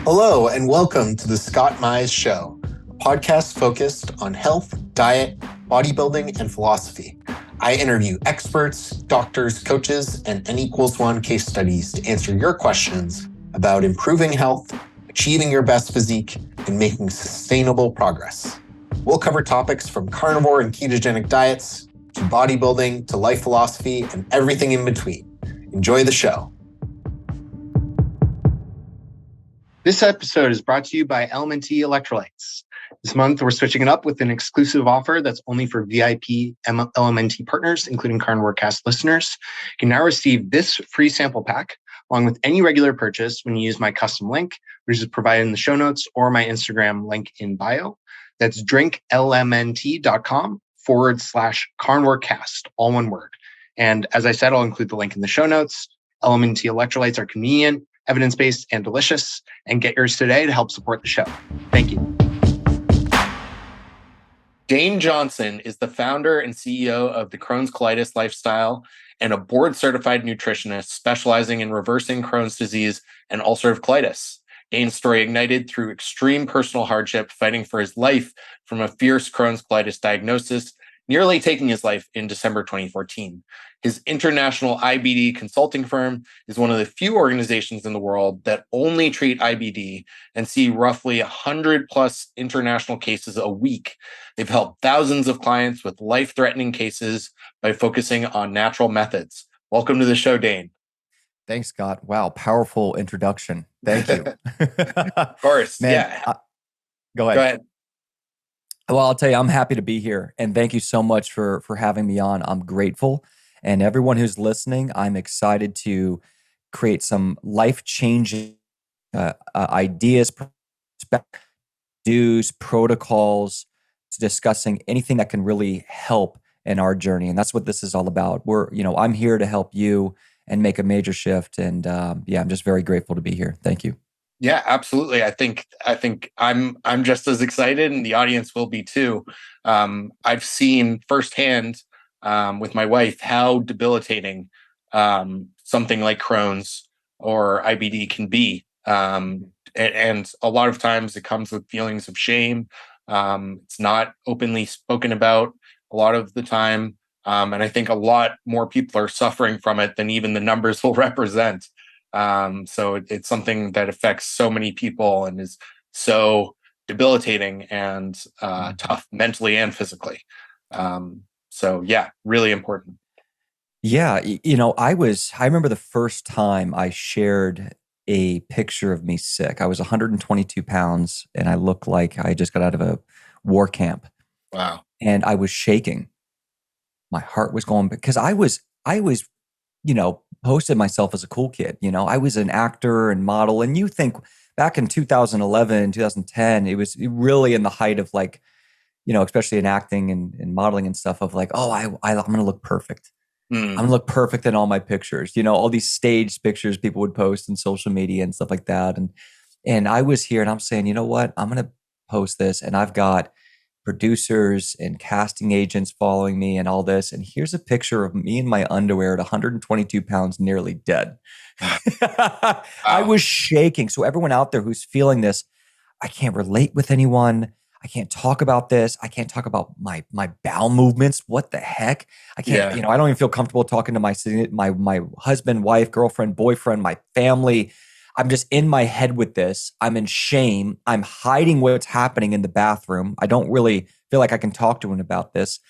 Hello, and welcome to the Scott Mize Show, a podcast focused on health, diet, bodybuilding, and philosophy. I interview experts, doctors, coaches, and N=1 case studies to answer your questions about improving health, achieving your best physique, and making sustainable progress. We'll cover topics from carnivore and ketogenic diets to bodybuilding to life philosophy and everything in between. Enjoy the show. This episode is brought to you by LMNT Electrolytes. This month, we're switching it up with an exclusive offer that's only for VIP LMNT partners, including Carnivore Cast listeners. You can now receive this free sample pack along with any regular purchase when you use my custom link, which is provided in the show notes or my Instagram link in bio. That's drinklmnt.com/carnivorecast, all one word. And as I said, I'll include the link in the show notes. LMNT Electrolytes are convenient, evidence-based, and delicious, and get yours today to help support the show. Thank you. Dane Johnson is the founder and CEO of the Crohn's Colitis lifestyle and a Board Certified Nutritionist specializing in reversing Crohn's disease and ulcerative colitis. Dane's story ignited through extreme personal hardship, fighting for his life from a fierce Crohn's colitis diagnosis, nearly taking his life in December 2014. His international IBD consulting firm is one of the few organizations in the world that only treat IBD and see roughly 100 plus international cases a week. They've helped thousands of clients with life-threatening cases by focusing on natural methods. Welcome to the show, Dane. Thanks, Scott. Wow, powerful introduction. Thank you. Of course. Man, Yeah. Go ahead. Well, I'll tell you, I'm happy to be here. And thank you so much for having me on. I'm grateful. And everyone who's listening, I'm excited to create some life-changing ideas, do's, protocols, to discussing anything that can really help in our journey. And that's what this is all about. I'm here to help you and make a major shift. And I'm just very grateful to be here. Thank you. Yeah, absolutely. I think I'm just as excited, and the audience will be too. I've seen firsthand with my wife how debilitating something like Crohn's or IBD can be, and a lot of times it comes with feelings of shame. It's not openly spoken about a lot of the time, and I think a lot more people are suffering from it than even the numbers will represent. So it's something that affects so many people and is so debilitating and tough mentally and physically. So yeah, really important. Yeah. I remember the first time I shared a picture of me sick. I was 122 pounds and I looked like I just got out of a war camp. Wow. And I was shaking. My heart was going because I was, posted myself as a cool kid. I was an actor and model. And you think back in 2011, 2010, it was really in the height of like, especially in acting and modeling and stuff of like, oh, I'm going to look perfect. I'm going to look perfect in all my pictures. All these staged pictures people would post in social media and stuff like that. And I was here and I'm saying, you know what? I'm going to post this. And I've got producers and casting agents following me and all this. And here's a picture of me in my underwear at 122 pounds, nearly dead. Wow. I was shaking. So everyone out there who's feeling this, I can't relate with anyone. I can't talk about this. I can't talk about my bowel movements. What the heck? I can't, I don't even feel comfortable talking to my husband, wife, girlfriend, boyfriend, my family. I'm just in my head with this. I'm in shame. I'm hiding what's happening in the bathroom. I don't really feel like I can talk to him about this.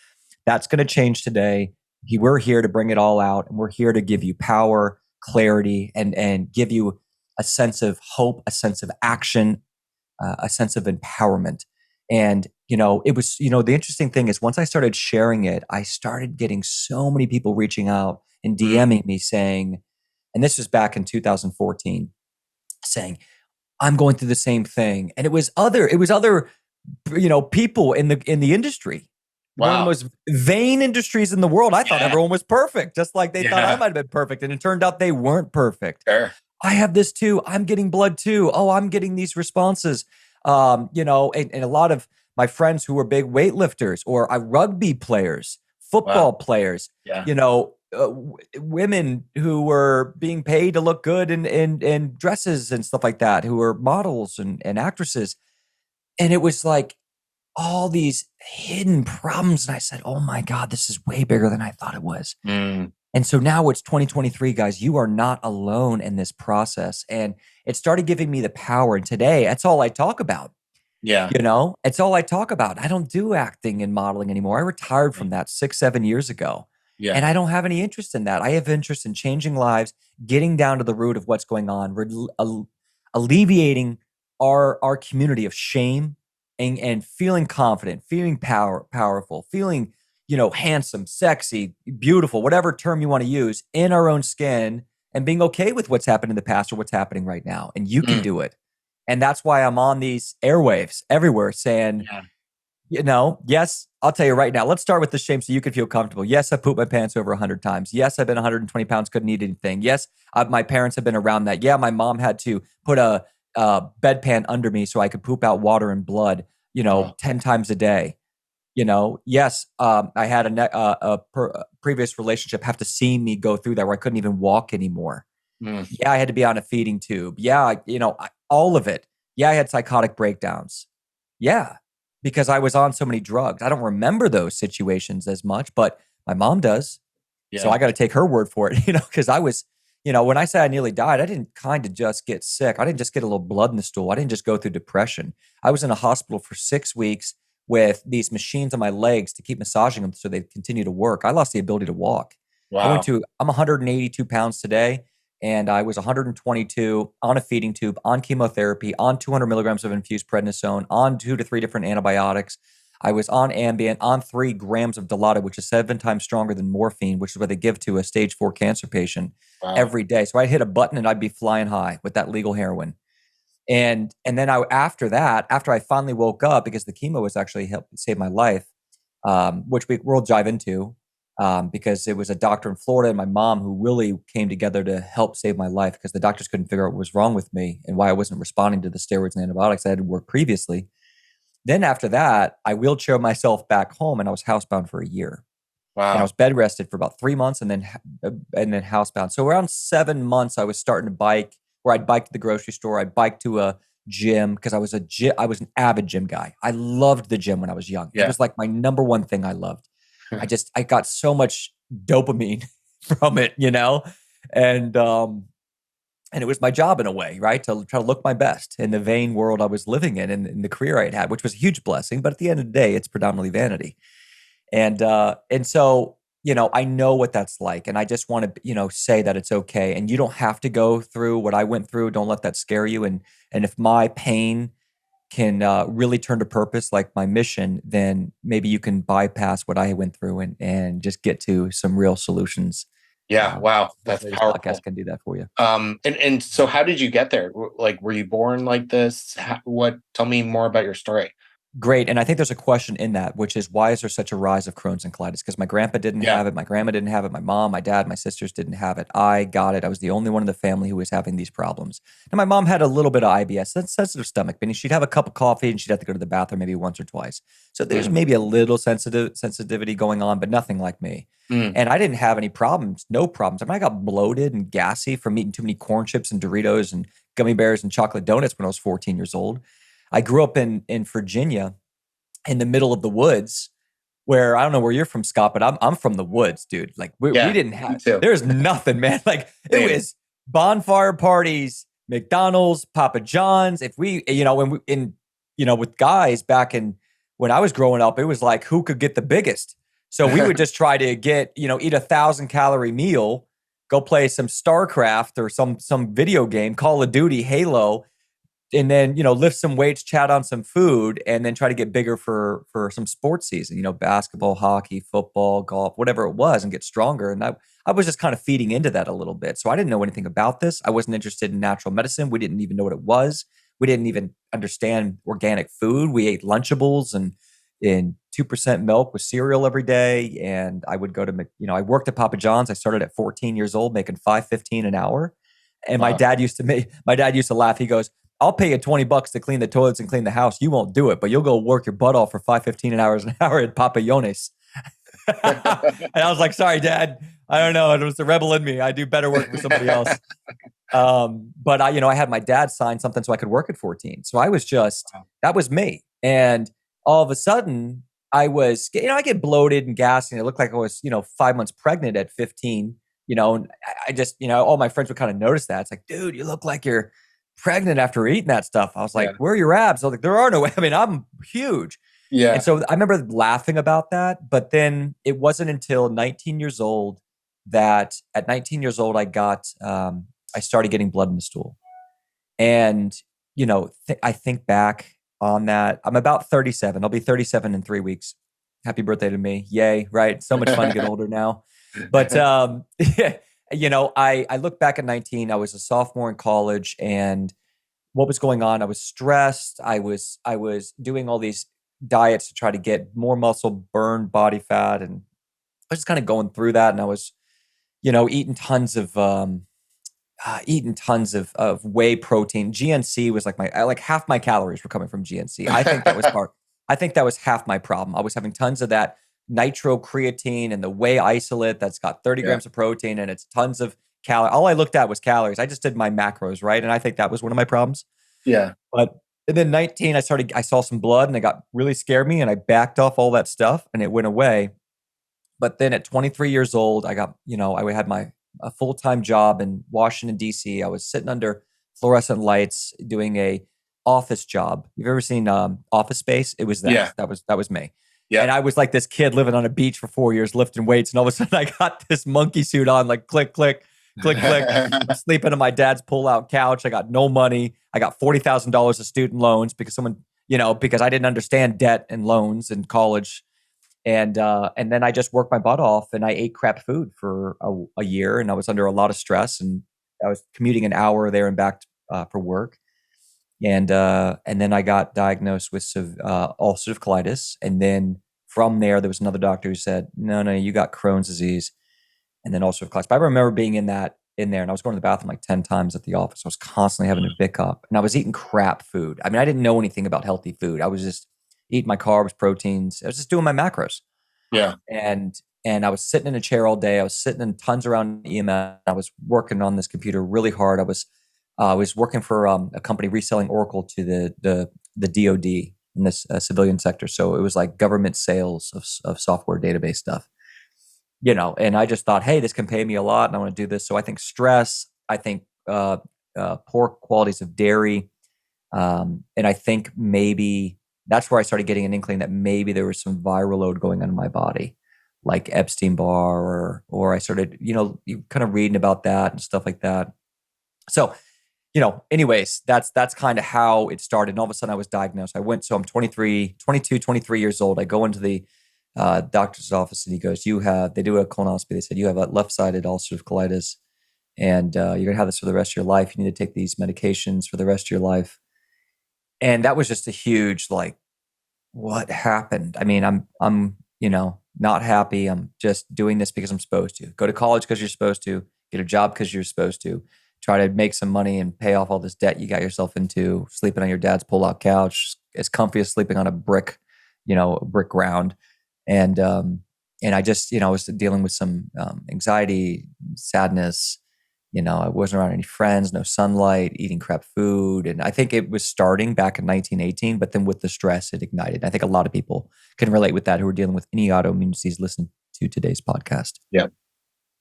That's going to change today. We're here to bring it all out, and we're here to give you power, clarity, and give you a sense of hope, a sense of action, a sense of empowerment. And, it was, the interesting thing is once I started sharing it, I started getting so many people reaching out and DMing me saying, and this was back in 2014, saying, I'm going through the same thing. And it was other, people in the industry. Wow. One of the most vain industries in the world. I thought everyone was perfect, just like they thought I might have been perfect. And it turned out they weren't perfect. Sure. I have this too. I'm getting blood too. Oh, I'm getting these responses. And a lot of my friends who were big weightlifters or rugby players, football players, women who were being paid to look good in dresses and stuff like that, who were models and actresses. And it was like all these hidden problems. And I said, oh my God, this is way bigger than I thought it was. Mm, And so now it's 2023, guys. You are not alone in this process. And it started giving me the power. And today, that's all I talk about. yeah. It's all I talk about. I don't do acting and modeling anymore. I retired from that 6, 7 years ago. Yeah. And I don't have any interest in that. I have interest in changing lives, getting down to the root of what's going on, alleviating our community of shame and feeling confident, feeling powerful, feeling, handsome, sexy, beautiful, whatever term you want to use, in our own skin, and being okay with what's happened in the past or what's happening right now. And you can Mm, do it. And that's why I'm on these airwaves everywhere saying, yeah. yes, I'll tell you right now, let's start with the shame so you can feel comfortable. Yes, I pooped my pants over 100 times. Yes, I've been 120 pounds, couldn't eat anything. Yes, my parents have been around that. Yeah, my mom had to put a bedpan under me so I could poop out water and blood, Oh, 10 times a day. Yes, I had a previous relationship have to see me go through that where I couldn't even walk anymore. mm, Yeah, I had to be on a feeding tube. Yeah, all of it. Yeah, I had psychotic breakdowns. Yeah, because I was on so many drugs. I don't remember those situations as much, but my mom does. So yeah. I got to take her word for it, because I was, when I say I nearly died, I didn't kind of just get sick. I didn't just get a little blood in the stool. I didn't just go through depression. I was in a hospital for 6 weeks with these machines on my legs to keep massaging them so they continue to work. I lost the ability to walk. Wow. I'm 182 pounds today, and I was 122 on a feeding tube, on chemotherapy, on 200 milligrams of infused prednisone, on 2 to 3 different antibiotics. I was on Ambien, on 3 grams of Dilaudid, which is 7 times stronger than morphine, which is what they give to a stage 4 cancer patient Wow. every day. So I'd hit a button and I'd be flying high with that legal heroin. And then after that, after I finally woke up, because the chemo was actually helped save my life, which we'll dive into, because it was a doctor in Florida and my mom who really came together to help save my life, because the doctors couldn't figure out what was wrong with me and why I wasn't responding to the steroids and antibiotics that had worked previously. Then after that, I wheelchair myself back home and I was housebound for a year. And I Wow. was bed rested for about 3 months and then housebound. So around 7 months, I was starting to bike, where I'd bike to the grocery store. I'd bike to a gym because I was an avid gym guy. I loved the gym when I was young. It Yeah. was like my number one thing I loved. I got so much dopamine from it, and and it was my job in a way, right? To try to look my best in the vain world I was living in the career I had, which was a huge blessing. But at the end of the day, it's predominantly vanity. And so, I know what that's like. And I just want to, say that it's okay. And you don't have to go through what I went through. Don't let that scare you. And if my pain can really turn to purpose, like my mission, then maybe you can bypass what I went through and just get to some real solutions. Yeah. Wow. That's Hopefully this powerful. podcast can do that for you. And so how did you get there? Like, were you born like this? Tell me more about your story. Great. And I think there's a question in that, which is, why is there such a rise of Crohn's and colitis? Because my grandpa didn't Yeah. have it. My grandma didn't have it. My mom, my dad, my sisters didn't have it. I got it. I was the only one in the family who was having these problems. And my mom had a little bit of IBS, that's sensitive stomach, meaning she'd have a cup of coffee and she'd have to go to the bathroom maybe once or twice. So there's Mm, maybe a little sensitivity going on, but nothing like me. mm, And I didn't have any problems, no problems. I mean, I got bloated and gassy from eating too many corn chips and Doritos and gummy bears and chocolate donuts when I was 14 years old. I grew up in Virginia, in the middle of the woods, where I don't know where you're from, Scott, but I'm from the woods, dude. Like we yeah. didn't Me have, too. there's nothing, man. Like it Same. was bonfire parties, McDonald's, Papa John's. If we, with guys back in when I was growing up, it was like who could get the biggest. So we would just try to get, eat 1,000-calorie meal, go play some StarCraft or some video game, Call of Duty, Halo, and then lift some weights, chat on some food, and then try to get bigger for some sports season, basketball, hockey, football, golf, whatever it was, and get stronger. And I was just kind of feeding into that a little bit. So I didn't know anything about this. I wasn't interested in natural medicine. We didn't even know what it was. We didn't even understand organic food. We ate Lunchables and 2% milk with cereal every day. And I would go to I worked at Papa John's. I started at 14 years old, making $5.15 an hour. And my Wow. dad used to laugh. He goes, I'll pay you $20 to clean the toilets and clean the house. You won't do it, but you'll go work your butt off for $5.15 an hour at Papa Jones. And I was like, sorry, Dad. I don't know. It was the rebel in me. I do better work for somebody else. But I had my dad sign something so I could work at 14. So I was just, that was me. And all of a sudden I was, I get bloated and gassy, and it looked like I was, 5 months pregnant at 15, and I just, all my friends would kind of notice that. It's like, dude, you look like you're pregnant after eating that stuff. I was like, where are your abs? I was like, there are no, I'm huge. Yeah. And so I remember laughing about that, but then it wasn't until 19 years old that at 19 years old, I started getting blood in the stool. And, I think back on that. I'm about 37. I'll be 37 in 3 weeks. Happy birthday to me. Yay. Right. So much fun to get older now. But, I look back at 19, I was a sophomore in college, and what was going on? I was stressed. I was doing all these diets to try to get more muscle, burn body fat. And I was just kind of going through that. And I was, eating tons of whey protein. GNC was like half my calories were coming from GNC. I think that was half my problem. I was having tons of that nitrocreatine and the whey isolate that's got 30 grams of protein, and it's tons of calories. All I looked at was calories. I just did my macros, right? And I think that was one of my problems. Yeah. But and then 19, I saw some blood, and it got really scared me, and I backed off all that stuff, and it went away. But then at 23 years old, I got, I had a full-time job in Washington, D.C. I was sitting under fluorescent lights doing a office job. You've ever seen Office Space? It was that. Yeah. That was me. Yeah. And I was like this kid living on a beach for 4 years, lifting weights. And all of a sudden I got this monkey suit on, like click, click, click, click. I'm sleeping on my dad's pull-out couch. I got no money. I got $40,000 of student loans because because I didn't understand debt and loans in college. And then I just worked my butt off, and I ate crap food for a year, and I was under a lot of stress, and I was commuting an hour there and back for work. And then I got diagnosed with ulcerative colitis. And then from there was another doctor who said, no, you got Crohn's disease, and then ulcerative colitis. But I remember being in there, and I was going to the bathroom like 10 times at the office. I was constantly having to pick up, and I was eating crap food. I mean, I didn't know anything about healthy food. I was just eating my carbs, proteins. I was just doing my macros. Yeah. And I was sitting in a chair all day. I was sitting in tons around EMS. I was working on this computer really hard. I was working for a company reselling Oracle to the DoD in this civilian sector. So it was like government sales of software database stuff, and I just thought, hey, this can pay me a lot and I want to do this. So I think stress, I think poor qualities of dairy. And I think maybe that's where I started getting an inkling that maybe there was some viral load going on in my body, like Epstein-Barr, or I started, kind of reading about that and stuff like that. So, anyways, that's kind of how it started. And all of a sudden I was diagnosed. So I'm 23 years old. I go into the doctor's office, and he goes, they do a colonoscopy. They said, you have a left-sided ulcerative colitis, and you're going to have this for the rest of your life. You need to take these medications for the rest of your life. And that was just a huge, like, what happened? I mean, I'm not happy. I'm just doing this because I'm supposed to. Go to college because you're supposed to. Get a job because you're supposed to. Try to make some money and pay off all this debt you got yourself into. Sleeping on your dad's pull-out couch, as comfy as sleeping on a brick ground. And I just, I was dealing with some anxiety, sadness. I wasn't around any friends, no sunlight, eating crap food. And I think it was starting back in 1918, but then with the stress, it ignited. I think a lot of people can relate with that who are dealing with any autoimmune disease listening to today's podcast. Yeah.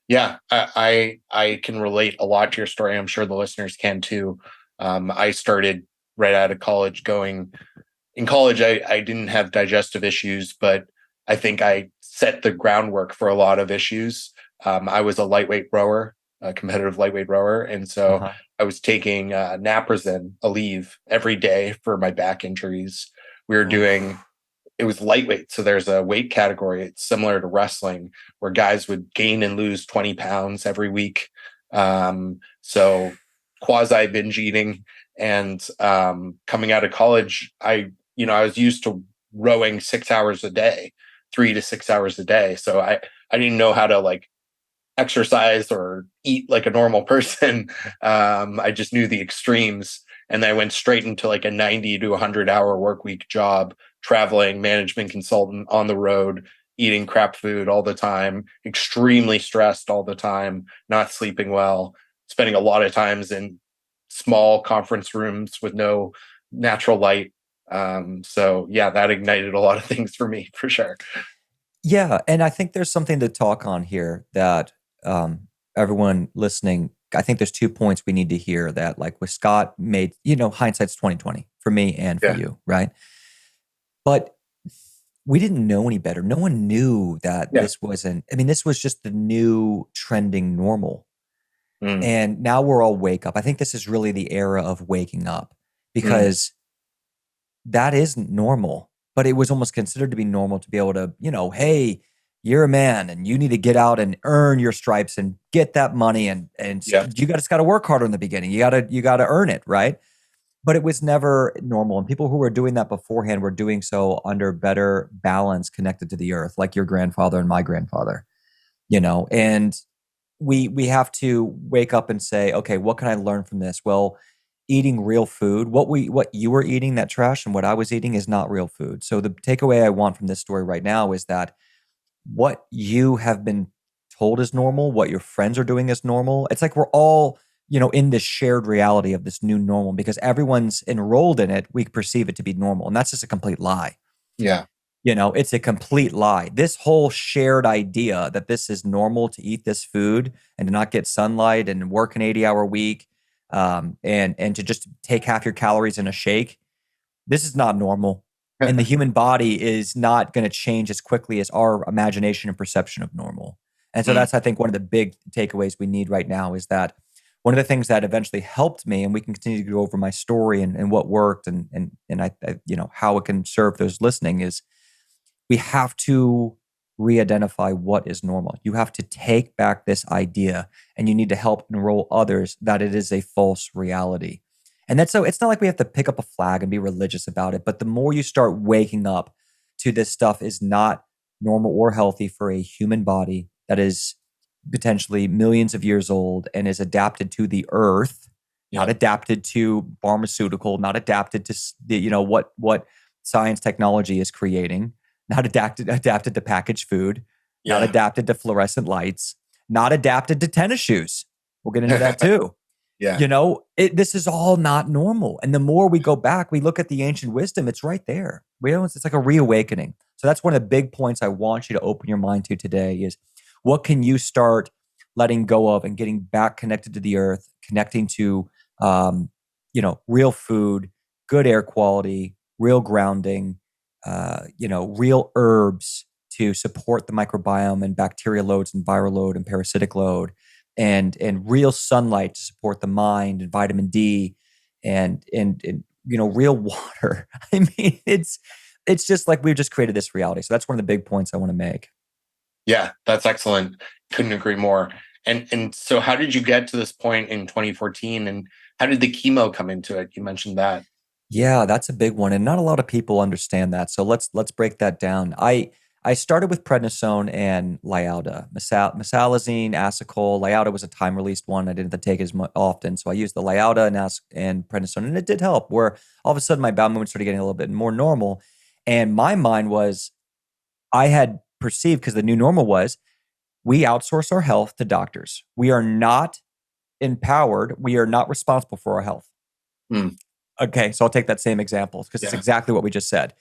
Yeah. I can relate a lot to your story. I'm sure the listeners can too. I started right out of college in college. I didn't have digestive issues, but I think I set the groundwork for a lot of issues. I was a lightweight rower, a competitive lightweight rower. And so I was taking Naprosyn, Aleve, every day for my back injuries. We were doing, it was lightweight. So there's a weight category. It's similar to wrestling where guys would gain and lose 20 pounds every week. So quasi binge eating. And coming out of college, I was used to rowing 6 hours a day, 3 to 6 hours a day. So I didn't know how to like exercise or eat like a normal person. I just knew the extremes, and then I went straight into like a 90 to 100 hour work week job, traveling, management consultant on the road, eating crap food all the time, extremely stressed all the time, not sleeping well, spending a lot of times in small conference rooms with no natural light. So yeah, that ignited a lot of things for me for sure. Yeah, and I think there's something to talk on here that everyone listening, I think there's 2 points we need to hear that like with Scott made, hindsight's 2020 for me and for Yeah. you, right? But we didn't know any better. No one knew that Yeah. this was just the new trending normal. Mm, And now we're all wake up. I think this is really the era of waking up mm, because that isn't normal, but it was almost considered to be normal to be able to, hey, you're a man and you need to get out and earn your stripes and get that money and yeah. you just got to work harder in the beginning. You got to earn it, right? But it was never normal. And people who were doing that beforehand were doing so under better balance connected to the earth, like your grandfather and my grandfather, and we have to wake up and say, okay, what can I learn from this? Well, eating real food, what you were eating, that trash, and what I was eating is not real food. So the takeaway I want from this story right now is that what you have been told is normal, what your friends are doing is normal. It's like we're all, in this shared reality of this new normal because everyone's enrolled in it. We perceive it to be normal. And that's just a complete lie. Yeah. It's a complete lie. This whole shared idea that this is normal to eat this food and to not get sunlight and work an 80-hour week, and to just take half your calories in a shake, this is not normal. And the human body is not going to change as quickly as our imagination and perception of normal. And so Mm, that's, I think, one of the big takeaways we need right now is that one of the things that eventually helped me, and we can continue to go over my story and what worked and how it can serve those listening is we have to re-identify what is normal. You have to take back this idea and you need to help enroll others that it is a false reality. And that's so it's not like we have to pick up a flag and be religious about it, but the more you start waking up to this stuff is not normal or healthy for a human body that is potentially millions of years old and is adapted to the earth, not yeah. adapted to pharmaceutical, not adapted to what science technology is creating, not adapted to packaged food, not Yeah. adapted to fluorescent lights, not adapted to tennis shoes. We'll get into that too. Yeah. This is all not normal. And the more we go back, we look at the ancient wisdom, it's right there. It's like a reawakening. So that's one of the big points I want you to open your mind to today is what can you start letting go of and getting back connected to the earth, connecting to, real food, good air quality, real grounding, real herbs to support the microbiome and bacteria loads and viral load and parasitic load, and real sunlight to support the mind and vitamin D, and real water. I mean, it's just like we've just created this reality. So that's one of the big points I want to make. Yeah, that's excellent. Couldn't agree more. And so how did you get to this point in 2014 and how did the chemo come into it? You mentioned that. Yeah, that's a big one, and not a lot of people understand that. So let's break that down. I started with prednisone and Lialda, mesalazine, Asacol. Lialda was a time released one. I didn't have to take it as much often, so I used the Lialda and prednisone, and it did help. Where all of a sudden my bowel movement started getting a little bit more normal, and my mind was I had perceived because the new normal was we outsource our health to doctors. We are not empowered. We are not responsible for our health. Mm, Okay, so I'll take that same example because it's yeah. exactly what we just said.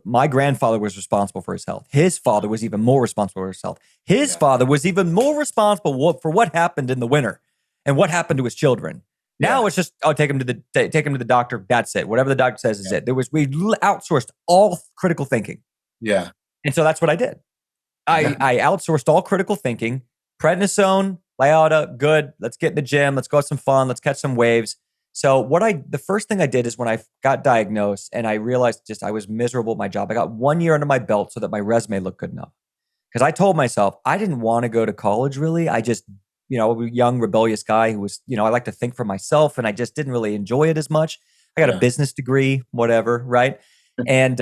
My grandfather was responsible for his health. His father was even more responsible for his health. His Yeah. father was even more responsible for what happened in the winter and what happened to his children. Now Yeah. it's just, oh, take him to the doctor. That's it. Whatever the doctor says is Yeah. it. We outsourced all critical thinking, Yeah. and so that's what I did. I outsourced all critical thinking. Prednisone, Lialda, good. Let's get in the gym. Let's go have some fun. Let's catch some waves. So the first thing I did is when I got diagnosed and I realized just I was miserable at my job. I got 1 year under my belt so that my resume looked good enough. Because I told myself I didn't want to go to college really. I just, a young rebellious guy who was, I like to think for myself and I just didn't really enjoy it as much. I got a Yeah. business degree, whatever, right? And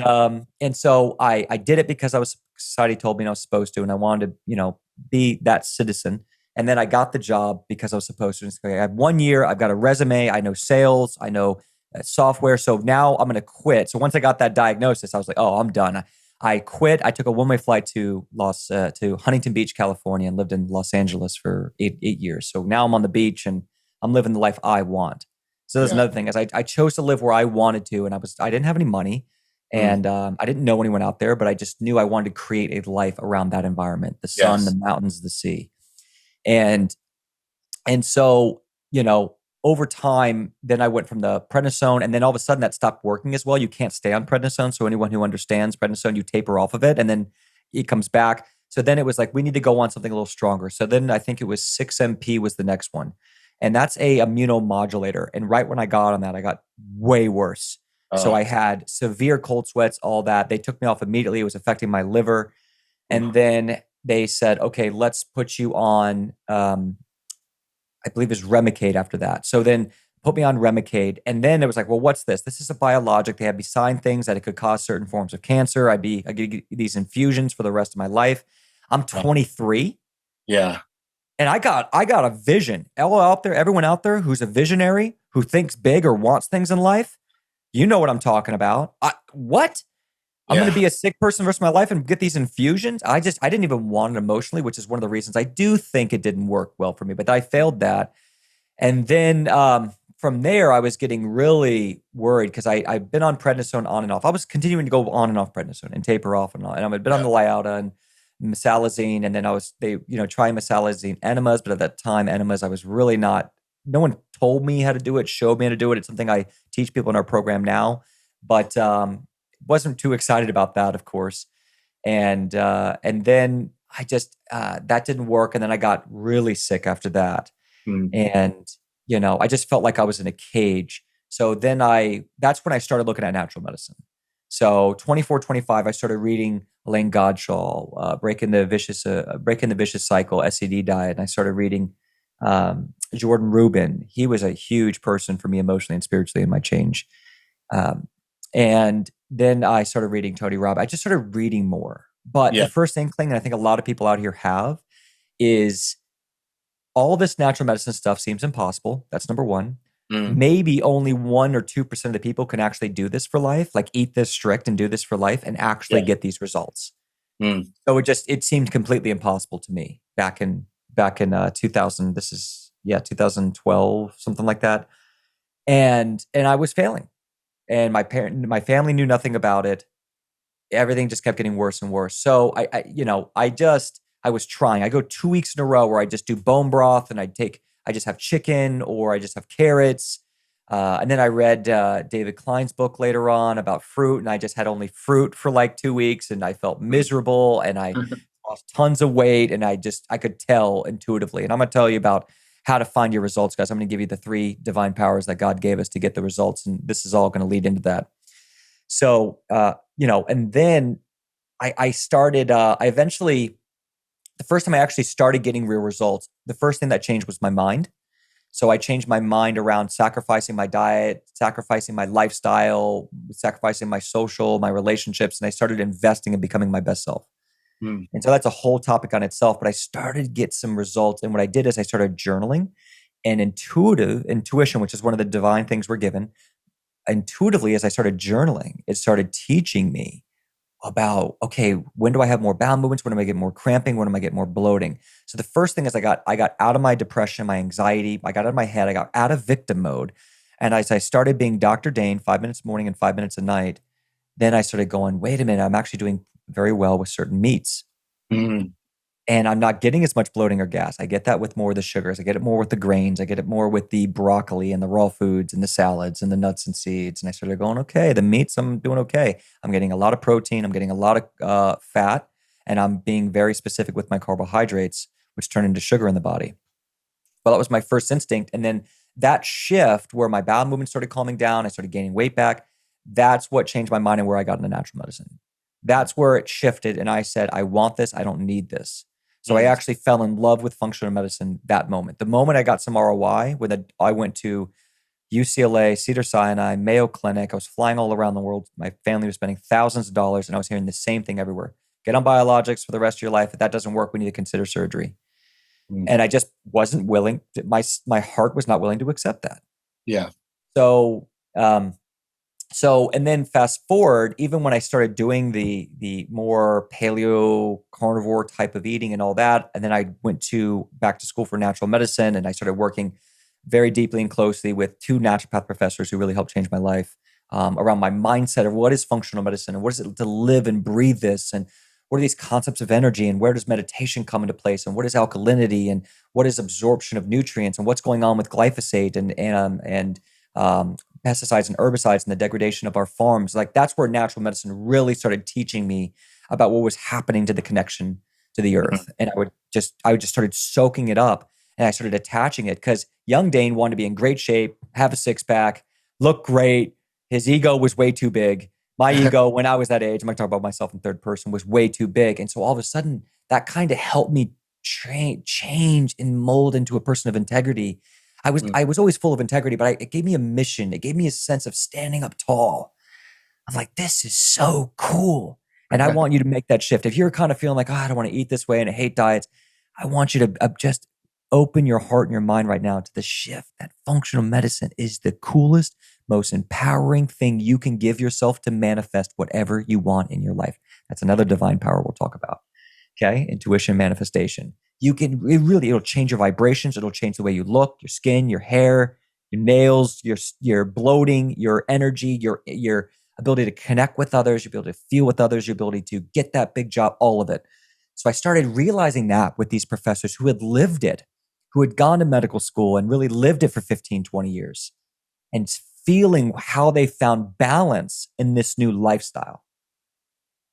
so I did it because society told me I was supposed to, and I wanted to, be that citizen. And then I got the job because I was supposed to. I have 1 year. I've got a resume. I know sales. I know software. So now I'm going to quit. So once I got that diagnosis, I was like, oh, I'm done. I quit. I took a one-way flight to Huntington Beach, California, and lived in Los Angeles for eight years. So now I'm on the beach and I'm living the life I want. So that's Yeah. another thing is I chose to live where I wanted to, and I didn't have any money, Mm. and I didn't know anyone out there, but I just knew I wanted to create a life around that environment: the sun, the Yes. mountains, the sea, and so, over time, then I went from the prednisone, and then all of a sudden that stopped working as well. You can't stay on prednisone. So anyone who understands prednisone, you taper off of it, and then it comes back. So then it was like, we need to go on something a little stronger. So then I think it was 6MP was the next one. And that's a immunomodulator. And right when I got on that, I got way worse. So Oh. I had severe cold sweats, all that. They took me off immediately. It was affecting my liver. And then they said, okay, let's put you on I believe is Remicade after that. So then put me on Remicade. And then it was like, well, what's this? This is a biologic. They had me sign things that it could cause certain forms of cancer. I get these infusions for the rest of my life. I'm Oh. 23 Yeah. and I got a vision. Everyone out there who's a visionary, who thinks big or wants things in life, you know what I'm talking about. What? I'm going to Yeah. be a sick person the rest of my life and get these infusions. I didn't even want it emotionally, which is one of the reasons I do think it didn't work well for me, but I failed that. And then from there, I was getting really worried because I've been on prednisone on and off. I was continuing to go on and off prednisone and taper off and on. And I've been on Yeah. the Liauda and mesalazine, and then trying mesalazine enemas. But at that time, enemas, I was really not. No one told me how to do it, showed me how to do it. It's something I teach people in our program now, but wasn't too excited about that, of course. And then I just that didn't work, and then I got really sick after that. Mm. And, I just felt like I was in a cage. So then that's when I started looking at natural medicine. So 24, 25, I started reading Elaine Godshaw, Breaking the Vicious Cycle, SED Diet. And I started reading Jordan Rubin. He was a huge person for me emotionally and spiritually in my change. And then I started reading Tony Robbins. I just started reading more. But the Yeah. first inkling, and I think a lot of people out here have, is all this natural medicine stuff seems impossible. That's number one. Mm. Maybe only 1 or 2% of the people can actually do this for life, like eat this strict and do this for life and actually Yeah. get these results. Mm. So it seemed completely impossible to me back in 2000. This is 2012, something like that. And I was failing, and my family knew nothing about it. Everything just kept getting worse and worse. So I was trying. I go 2 weeks in a row where I just do bone broth and I just have chicken or I just have carrots. And then I read David Klein's book later on about fruit, and I just had only fruit for like 2 weeks, and I felt miserable, and I lost tons of weight, and I could tell intuitively. And I'm going to tell you about how to find your results, guys. I'm going to give you the 3 divine powers that God gave us to get the results, and this is all going to lead into that. So, and then I started, I eventually, the first time I actually started getting real results, the first thing that changed was my mind. So I changed my mind around sacrificing my diet, sacrificing my lifestyle, sacrificing my social, my relationships, and I started investing in becoming my best self. Mm. And so that's a whole topic on itself, but I started to get some results. And what I did is I started journaling, and intuition, which is one of the divine things we're given. Intuitively, as I started journaling, it started teaching me about, okay, when do I have more bowel movements? When do I get more cramping? When do I get more bloating? So the first thing is I got out of my depression, my anxiety, I got out of my head, I got out of victim mode. And as I started being Dr. Dane, 5 minutes morning and 5 minutes at night, then I started going, wait a minute, I'm actually doing very well with certain meats. Mm. And I'm not getting as much bloating or gas. I get that with more of the sugars. I get it more with the grains. I get it more with the broccoli and the raw foods and the salads and the nuts and seeds. And I started going, okay, the meats, I'm doing okay. I'm getting a lot of protein. I'm getting a lot of fat. And I'm being very specific with my carbohydrates, which turn into sugar in the body. Well, that was my first instinct. And then that shift where my bowel movement started calming down, I started gaining weight back. That's what changed my mind and where I got into natural medicine. That's where it shifted. And I said, I want this. I don't need this. So I Mm. actually fell in love with functional medicine that moment. The moment I got some ROI, I went to UCLA, Cedars-Sinai, Mayo Clinic. I was flying all around the world. My family was spending thousands of dollars, and I was hearing the same thing everywhere. Get on biologics for the rest of your life. If that doesn't work, we need to consider surgery. Mm. And I just wasn't willing. My heart was not willing to accept that. Yeah. So So, and then fast forward, even when I started doing the more paleo carnivore type of eating and all that, and then I went to back to school for natural medicine, and I started working very deeply and closely with two naturopath professors who really helped change my life, around my mindset of what is functional medicine and what is it to live and breathe this, and what are these concepts of energy, and where does meditation come into place, and what is alkalinity, and what is absorption of nutrients, and what's going on with glyphosate and pesticides and herbicides and the degradation of our farms. Like, that's where natural medicine really started teaching me about what was happening to the connection to the Mhm. earth. And I would just started soaking it up, and I started attaching it because young Dane wanted to be in great shape, have a six pack, look great. His ego was way too big. My ego, when I was that age, I'm going to talk about myself in third person, was way too big. And so all of a sudden, that kind of helped me change and mold into a person of integrity. Mm. I was always full of integrity, but it gave me a mission. It gave me a sense of standing up tall. I'm like, this is so cool. And I want you to make that shift. If you're kind of feeling like, oh, I don't want to eat this way and I hate diets, I want you to just open your heart and your mind right now to the shift that functional medicine is the coolest, most empowering thing you can give yourself to manifest whatever you want in your life. That's another divine power we'll talk about. Okay. Intuition, manifestation. It'll change your vibrations. It'll change the way you look, your skin, your hair, your nails, your bloating, your energy, your ability to connect with others, your ability to feel with others, your ability to get that big job, all of it. So I started realizing that with these professors who had lived it, who had gone to medical school and really lived it for 15, 20 years, and feeling how they found balance in this new lifestyle.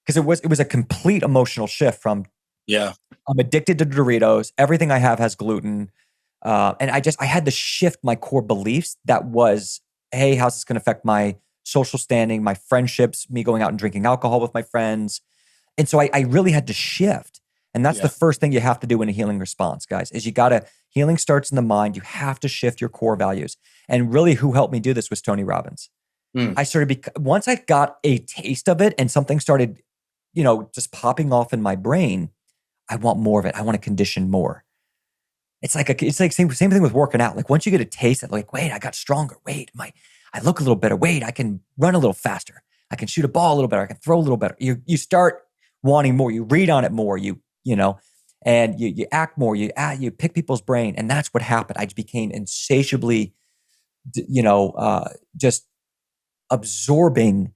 Because it was a complete emotional shift from Yeah. I'm addicted to Doritos. Everything I have has gluten. And I had to shift my core beliefs that was, hey, how's this going to affect my social standing, my friendships, me going out and drinking alcohol with my friends. And so I really had to shift. And that's the Yeah. first thing you have to do in a healing response, guys, is healing starts in the mind. You have to shift your core values. And really who helped me do this was Tony Robbins. Mm. Once I got a taste of it and something started, just popping off in my brain, I want more of it. I want to condition more. It's like same thing with working out. Like once you get a taste of like, wait, I got stronger. Wait, I look a little better. Wait, I can run a little faster. I can shoot a ball a little better. I can throw a little better. You start wanting more. You read on it more. And you act more. You pick people's brain, and that's what happened. I just became insatiably, just absorbing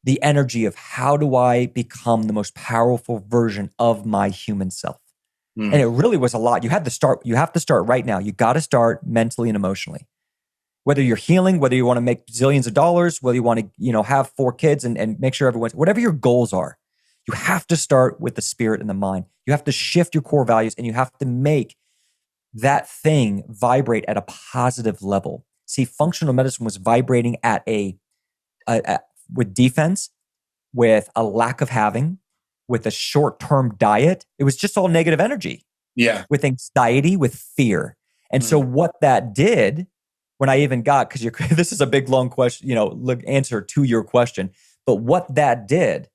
the energy of how do I become the most powerful version of my human self. And Mm. it really was a lot. You have to start right now. You got to start mentally and emotionally. Whether you're healing, whether you want to make zillions of dollars, whether you want to, have 4 kids and make sure whatever your goals are, you have to start with the spirit and the mind. You have to shift your core values and you have to make that thing vibrate at a positive level. See, functional medicine was vibrating at with defense, with a lack of having, with a short-term diet. It was just all negative energy, Yeah. with anxiety, with fear. And so Mm. what that did when I even got, because this is a big, long question, answer to your question. But what that did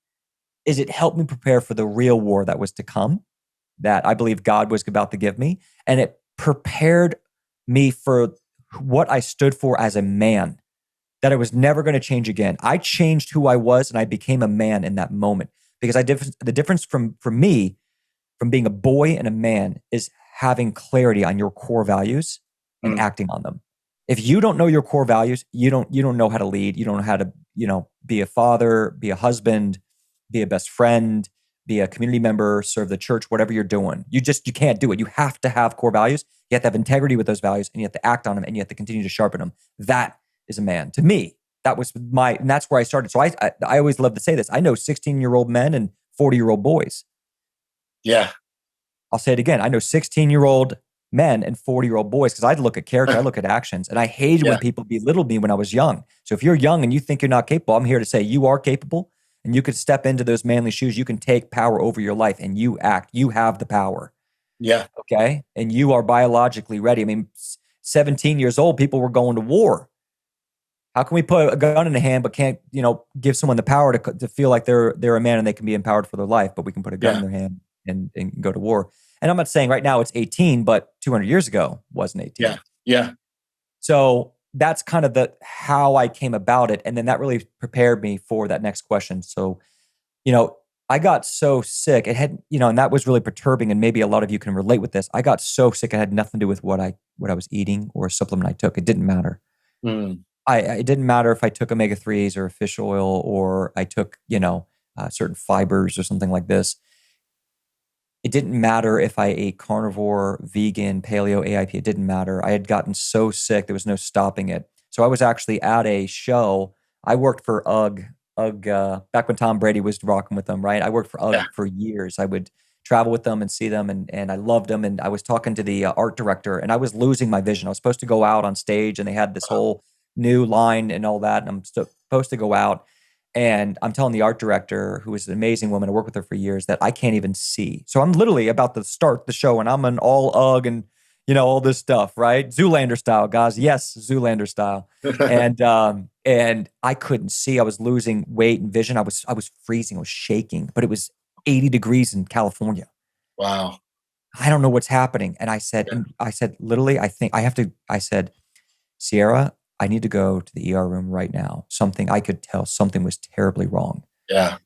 is it helped me prepare for the real war that was to come, that I believe God was about to give me. And it prepared me for what I stood for as a man, that I was never going to change again. I changed who I was and I became a man in that moment because the difference from me from being a boy and a man is having clarity on your core values and Mm. acting on them. If you don't know your core values, you don't know how to lead. You don't know how to, be a father, be a husband, be a best friend, be a community member, serve the church, whatever you're doing. You can't do it. You have to have core values. You have to have integrity with those values and you have to act on them and you have to continue to sharpen them. That is a man. To me, and that's where I started. So I always love to say this. I know 16-year-old men and 40-year-old boys. Yeah. I'll say it again. I know 16-year-old men and 40-year-old boys because I look at character, I look at actions, and I hated when Yeah. people belittled me when I was young. So if you're young and you think you're not capable, I'm here to say you are capable and you could step into those manly shoes. You can take power over your life and you act. You have the power. Yeah. Okay. And you are biologically ready. I mean, 17 years old, people were going to war. How can we put a gun in the hand but can't, give someone the power to feel like they're a man and they can be empowered for their life, but we can put a gun in Yeah. their hand and go to war. And I'm not saying right now it's 18, but 200 years ago wasn't 18. Yeah. Yeah. So that's kind of the how I came about it. And then that really prepared me for that next question. So, you know, I got so sick. It had, and that was really perturbing. And maybe a lot of you can relate with this. I got so sick. It had nothing to do with what I was eating or a supplement I took. It didn't matter. Mm. It didn't matter if I took omega-3s or fish oil or I took, certain fibers or something like this. It didn't matter if I ate carnivore, vegan, paleo, AIP. It didn't matter. I had gotten so sick, there was no stopping it. So I was actually at a show. I worked for UGG, back when Tom Brady was rocking with them, right? I worked for Yeah. UGG for years. I would travel with them and see them, and I loved them. And I was talking to the art director, and I was losing my vision. I was supposed to go out on stage, and they had this whole new line and all that, and I'm supposed to go out. And I'm telling the art director, who is an amazing woman, I worked with her for years, that I can't even see. So I'm literally about to start the show and I'm in all UGG and, all this stuff, right? Zoolander style, guys. Yes, Zoolander style. And I couldn't see. I was losing weight and vision. I was freezing. I was shaking, but it was 80 degrees in California. Wow. I don't know what's happening. And Yeah. I said, literally, I said, Sierra, I need to go to the ER room right now. I could tell something was terribly wrong. Yeah.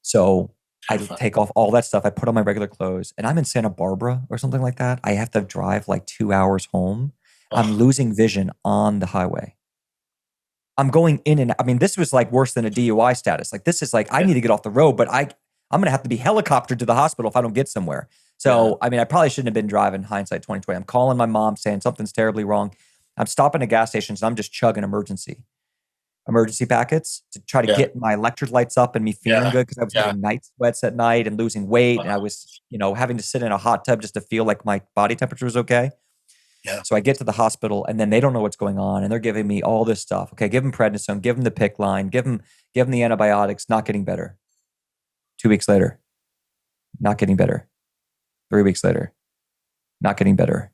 So I take off all that stuff. I put on my regular clothes and I'm in Santa Barbara or something like that. I have to drive like 2 hours home. I'm losing vision on the highway. I'm going in and this was like worse than a DUI status. Like this is like, I need to get off the road, but I'm going to have to be helicoptered to the hospital if I don't get somewhere. So, I probably shouldn't have been driving, hindsight 2020. I'm calling my mom saying something's terribly wrong. I'm stopping at gas stations and I'm just chugging emergency packets to try to get my electrolytes up and me feeling good, because I was having night sweats at night and losing weight. And I was, having to sit in a hot tub just to feel like my body temperature was okay. Yeah. So I get to the hospital and then they don't know what's going on and they're giving me all this stuff. Okay, give them prednisone, give them the PICC line, give them the antibiotics, not getting better. 2 weeks later, not getting better. 3 weeks later, not getting better.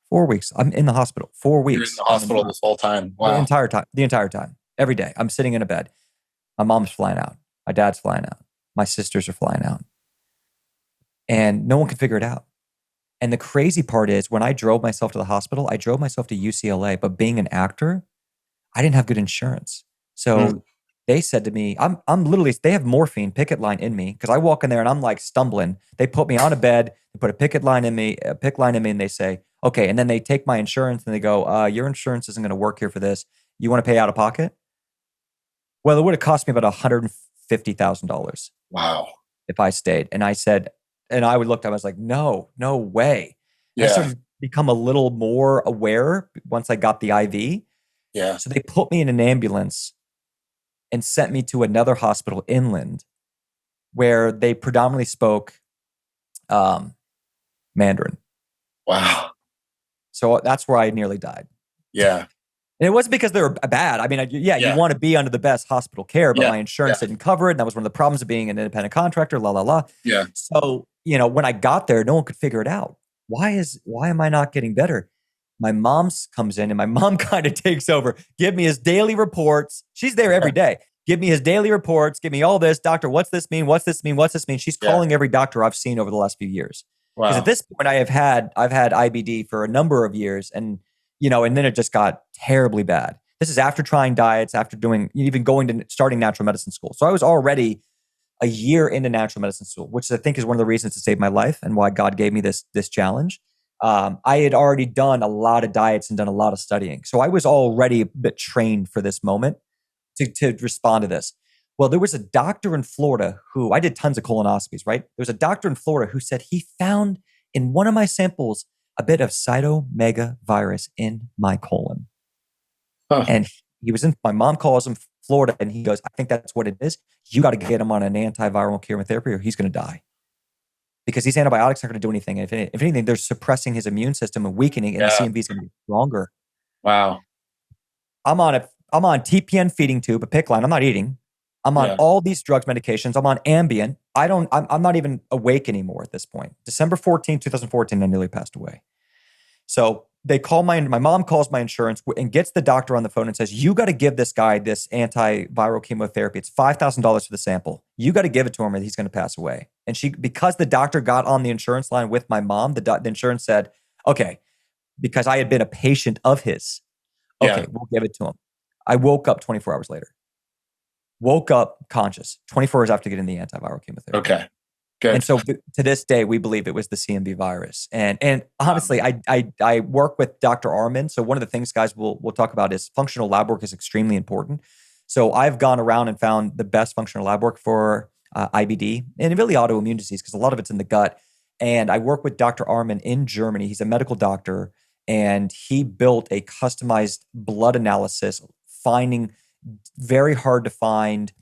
4 weeks. I'm in the hospital. 4 weeks. You're in the hospital this whole time. Wow. The entire time. Every day. I'm sitting in a bed. My mom's flying out. My dad's flying out. My sisters are flying out. And no one can figure it out. And the crazy part is, when I drove myself to the hospital, I drove myself to UCLA, but being an actor, I didn't have good insurance. So they said to me, I'm literally, they have morphine picket line in me, because I walk in there and I'm like stumbling. They put me on a bed, they put a PICC line in me, and they say, okay. And then they take my insurance and they go, your insurance isn't going to work here for this. You want to pay out of pocket? Well, it would have cost me about $150,000. Wow. If I stayed. And I said, and I was like, no way. Yeah. I started to become a little more aware once I got the IV. Yeah. So they put me in an ambulance and sent me to another hospital inland where they predominantly spoke Mandarin. Wow. So that's where I nearly died. Yeah. And it wasn't because they were bad. You want to be under the best hospital care, but my insurance didn't cover it. And that was one of the problems of being an independent contractor, Yeah. So, when I got there, no one could figure it out. Why am I not getting better? My mom's comes in and my mom kind of takes over. Give me his daily reports. She's there every day. Give me his daily reports. Give me all this. Doctor, what's this mean? What's this mean? What's this mean? She's calling every doctor I've seen over the last few years. Because at this point I've had IBD for a number of years, and and then it just got terribly bad. This is after trying diets, after starting natural medicine school. So I was already a year into natural medicine school, which I think is one of the reasons to save my life and why God gave me this challenge. I had already done a lot of diets and done a lot of studying. So I was already a bit trained for this moment to respond to this. Well, there was a doctor in Florida who, I did tons of colonoscopies, right? There was a doctor in Florida who said he found in one of my samples a bit of cytomegalovirus in my colon. Huh. And he was in, my mom calls him Florida, and he goes, I think that's what it is. You got to get him on an antiviral chemotherapy or he's going to die. Because these antibiotics aren't going to do anything. If anything, they're suppressing his immune system and weakening, and the CMV is going to be stronger. Wow. I'm on TPN feeding tube, a PICC line. I'm not eating. I'm on all these drugs, medications. I'm on Ambien. I'm not even awake anymore at this point. December 14, 2014, I nearly passed away. So they call my mom calls my insurance and gets the doctor on the phone and says, you got to give this guy this antiviral chemotherapy. It's $5,000 for the sample. You got to give it to him or he's going to pass away. And because the doctor got on the insurance line with my mom, the insurance said, okay, because I had been a patient of his. Yeah. Okay, we'll give it to him. I woke up 24 hours later. Woke up conscious 24 hours after getting the antiviral chemotherapy. Okay. And Good. so to this day, we believe it was the CMV virus. And honestly, Um, I work with Dr. Armin. So one of the things, guys, we'll talk about is functional lab work is extremely important. So I've gone around and found the best functional lab work for IBD and really autoimmune disease because a lot of it's in the gut. And I work with Dr. Armin in Germany. He's a medical doctor, and he built a customized blood analysis, finding very hard to find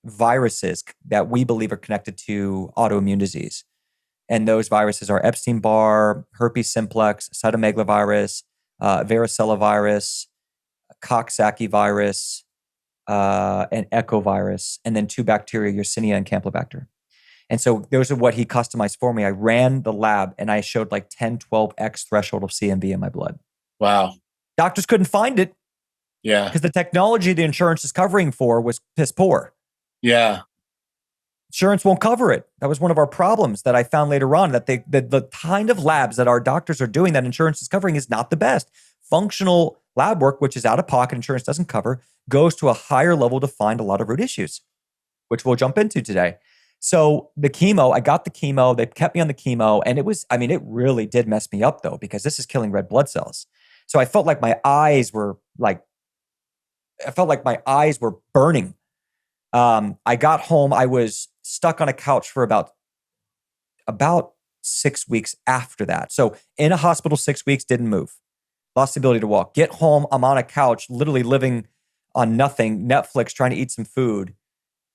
viruses that we believe are connected to autoimmune disease. And those viruses are Epstein-Barr, herpes simplex, cytomegalovirus, varicella virus, Coxsackie virus, and echovirus, and then two bacteria, Yersinia and Campylobacter. And so those are what he customized for me. I ran the lab and I showed like 10, 12x threshold of CMV in my blood. wow. Doctors couldn't find it Yeah. because the technology the insurance is covering for was piss poor. Yeah. Insurance won't cover it. That was one of our problems that I found later on, that the kind of labs that our doctors are doing that insurance is covering is not the best. Functional lab work, which is out of pocket, insurance doesn't cover, goes to a higher level to find a lot of root issues, which we'll jump into today. So the chemo, I got the chemo, they kept me on the chemo, and it really did mess me up though, because this is killing red blood cells. So I felt like my eyes were burning. I got home, I was stuck on a couch for about 6 weeks after that. So in a hospital, 6 weeks, didn't move, lost the ability to walk. Get home, I'm on a couch, literally living on nothing, Netflix, trying to eat some food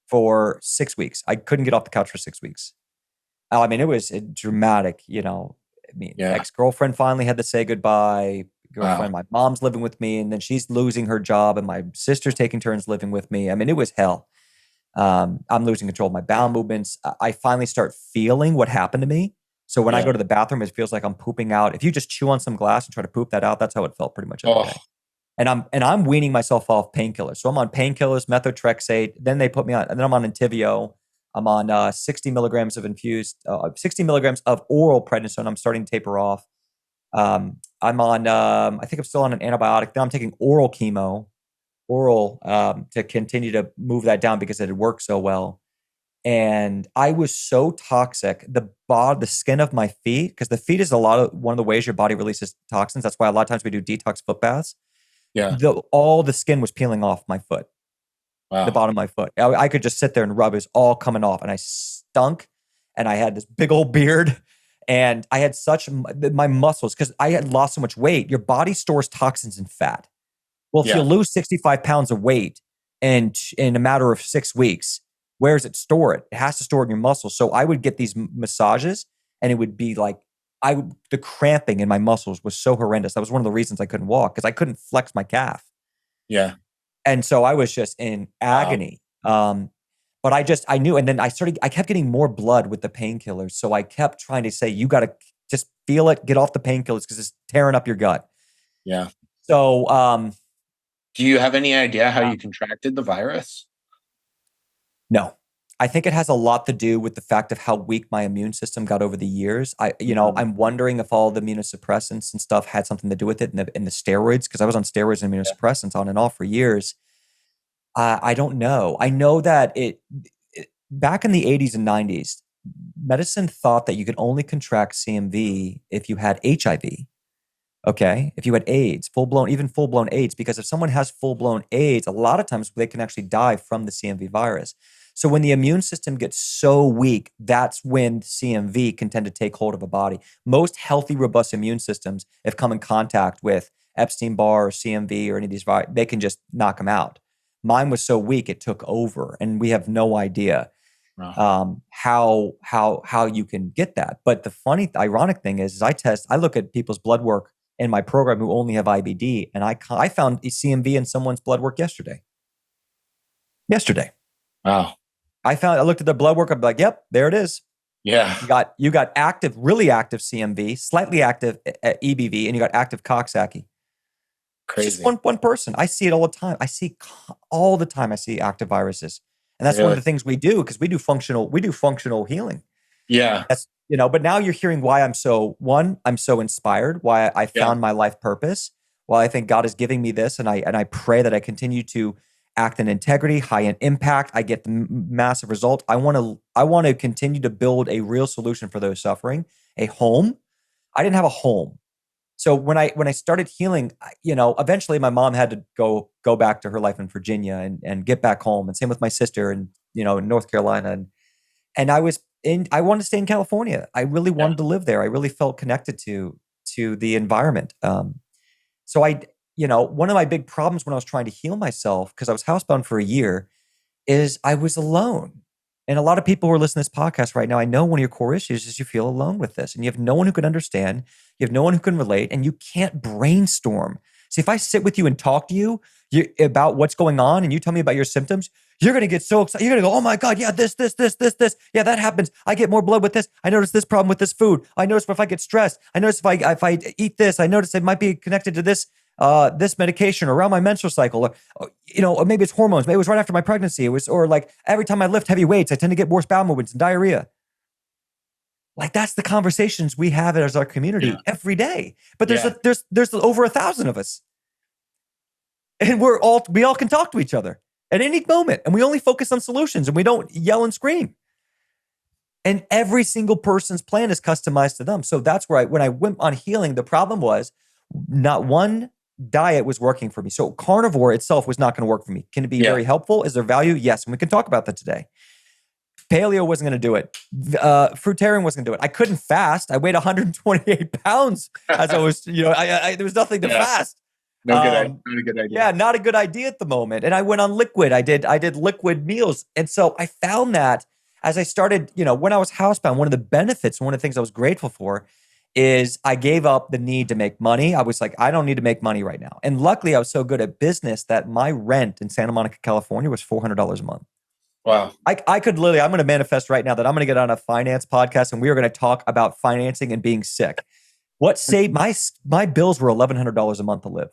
for 6 weeks. I couldn't get off the couch for 6 weeks. It was dramatic, Yeah. ex-girlfriend finally had to say goodbye. Wow. My mom's living with me, and then she's losing her job, and my sister's taking turns living with me. It was hell. I'm losing control of my bowel movements. I finally start feeling what happened to me. So when I Yeah. go to the bathroom, it feels like I'm pooping out. If you just chew on some glass and try to poop that out, that's how it felt pretty much every Oh, day. And I'm weaning myself off painkillers. So I'm on painkillers, methotrexate. Then they put me on, and then I'm on Entyvio. I'm on 60 milligrams of 60 milligrams of oral prednisone. I'm starting to taper off. I'm on, I think I'm still on an antibiotic. Then I'm taking oral chemo, to continue to move that down because it had worked so well. And I was so toxic. The skin of my feet, because the feet is one of the ways your body releases toxins. That's why a lot of times we do detox foot baths. yeah. All the skin was peeling off my foot, the Wow. bottom of my foot. I could just sit there and rub. It was all coming off, and I stunk. And I had this big old beard, and I had my muscles, because I had lost so much weight. Your body stores toxins in fat. Well, if you Yeah. lose 65 pounds of weight in a matter of 6 weeks, where does it store it? It has to store it in your muscles. So I would get these massages, and it would be like, the cramping in my muscles was so horrendous. That was one of the reasons I couldn't walk, because I couldn't flex my calf. Yeah. And so I was just in Wow. agony. But I knew, and then I kept getting more blood with the painkillers. So I kept trying to say, you got to just feel it, get off the painkillers, because it's tearing up your gut. Yeah. So, Do you have any idea how you contracted the virus? no, I think it has a lot to do with the fact of how weak my immune system got over the years. I'm wondering if all the immunosuppressants and stuff had something to do with it, in the steroids, because I was on steroids and immunosuppressants on and off for years. I don't know. I know that back in the 80s and 90s, medicine thought that you could only contract CMV if you had HIV. Okay. If you had AIDS, even full blown AIDS, because if someone has full blown AIDS, a lot of times they can actually die from the CMV virus. So when the immune system gets so weak, that's when CMV can tend to take hold of a body. Most healthy, robust immune systems, if come in contact with Epstein-Barr or CMV or any of these viruses, they can just knock them out. Mine was so weak, it took over, and we have no idea Wow. how you can get that. But the ironic thing is I look at people's blood work in my program who only have IBD, and I found CMV in someone's blood work yesterday. Wow. I looked at their blood work. I'm like, yep, there it is. Yeah. You got active, really active CMV, slightly active EBV, and you got active Coxsackie. It's just Crazy. one person. I see it all the time. I see active viruses, and that's one of Really? the things we do, because we do functional healing. Yeah. But now you're hearing why I'm so inspired, why I Yeah. found my life purpose, Well, I think God is giving me this, and I pray that I continue to act in integrity, high in impact. I get the massive result. I want to continue to build a real solution for those suffering, a home. I didn't have a home. So when I started healing, eventually my mom had to go back to her life in Virginia and get back home, and same with my sister and in North Carolina, and I wanted to stay in California. I really Yeah. wanted to live there. I really felt connected to the environment. So one of my big problems when I was trying to heal myself, because I was housebound for a year, is I was alone. And a lot of people who are listening to this podcast right now, I know one of your core issues is you feel alone with this, and you have no one who can understand, you have no one who can relate, and you can't brainstorm. See, if I sit with you and talk to you about what's going on, and you tell me about your symptoms, you're going to get so excited. You're going to go, oh my God, yeah, this. Yeah, that happens. I get more blood with this. I notice this problem with this food. I notice if I get stressed. I notice if I eat this, I notice it might be connected to this medication or around my menstrual cycle, or maybe it's hormones. Maybe it was right after my pregnancy. Or like every time I lift heavy weights, I tend to get more bowel movements and diarrhea. Like that's the conversations we have as our community every day. But there's over 1,000 of us, and we all can talk to each other at any moment, and we only focus on solutions, and we don't yell and scream. And every single person's plan is customized to them. So that's where when I went on healing, the problem was not one diet was working for me. So carnivore itself was not going to work for me. Can it be very helpful? Is there value? Yes. And we can talk about that today. Paleo wasn't going to do it. Fruitarian wasn't going to do it. I couldn't fast. I weighed 128 pounds as I was, there was nothing to fast. Not a good idea. Yeah, not a good idea at the moment. And I went on liquid. I did liquid meals. And so I found that as I started, when I was housebound, one of the benefits, one of the things I was grateful for is I gave up the need to make money. I was like, I don't need to make money right now. And luckily I was so good at business that my rent in Santa Monica, California was $400 a month. Wow. I could literally, I'm going to manifest right now that I'm going to get on a finance podcast and we are going to talk about financing and being sick. What saved my bills were $1,100 a month to live.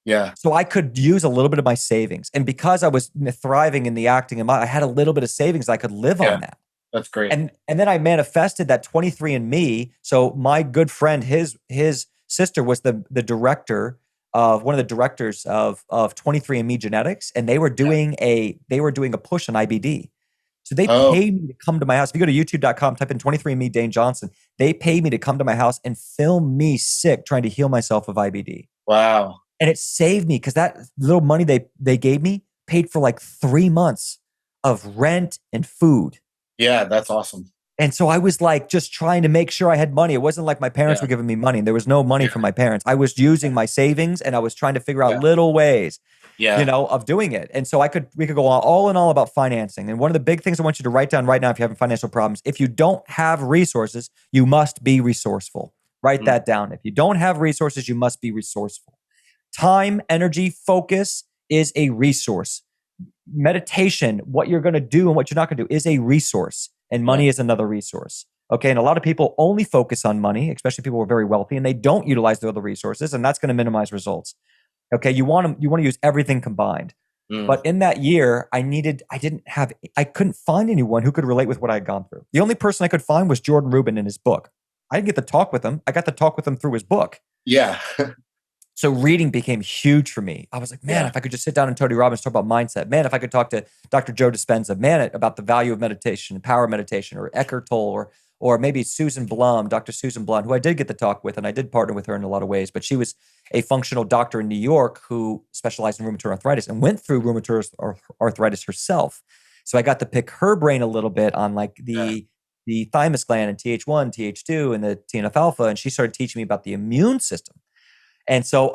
Yeah. So I could use a little bit of my savings. And because I was thriving in the acting and I had a little bit of savings, I could live on that. That's great. And then I manifested that 23andMe. So my good friend, his sister was the director of one of the directors of 23andMe Genetics, and they were doing a push on IBD. So they paid me to come to my house. If you go to youtube.com, type in 23andMe Dane Johnson, they paid me to come to my house and film me sick trying to heal myself of IBD. Wow. And it saved me because that little money they gave me paid for like 3 months of rent and food. Yeah, that's awesome. And so I was like just trying to make sure I had money. It wasn't like my parents were giving me money. There was no money from my parents. I was using my savings and I was trying to figure out little ways, of doing it. And so we could go all in all about financing. And one of the big things I want you to write down right now, if you're having financial problems, if you don't have resources, you must be resourceful. Write that down. If you don't have resources, you must be resourceful. Time, energy, focus is a resource. Meditation, what you're going to do and what you're not going to do is a resource, and money is another resource. Okay. And a lot of people only focus on money, especially people who are very wealthy, and they don't utilize the other resources, and that's going to minimize results. Okay. You want to use everything combined. But in that year, I couldn't find anyone who could relate with what I had gone through. The only person I could find was Jordan Rubin in his book. I didn't get to talk with him. I got to talk with him through his book. Yeah. So reading became huge for me. I was like, man, if I could just sit down and Tony Robbins talk about mindset, man, if I could talk to Dr. Joe Dispenza, man, about the value of meditation, power of meditation, or Eckhart Tolle, or maybe Susan Blum, Dr. Susan Blum, who I did get to talk with, and I did partner with her in a lot of ways, but she was a functional doctor in New York who specialized in rheumatoid arthritis and went through rheumatoid arthritis herself. So I got to pick her brain a little bit on like the thymus gland and Th1, Th2, and the TNF alpha, and she started teaching me about the immune system. And so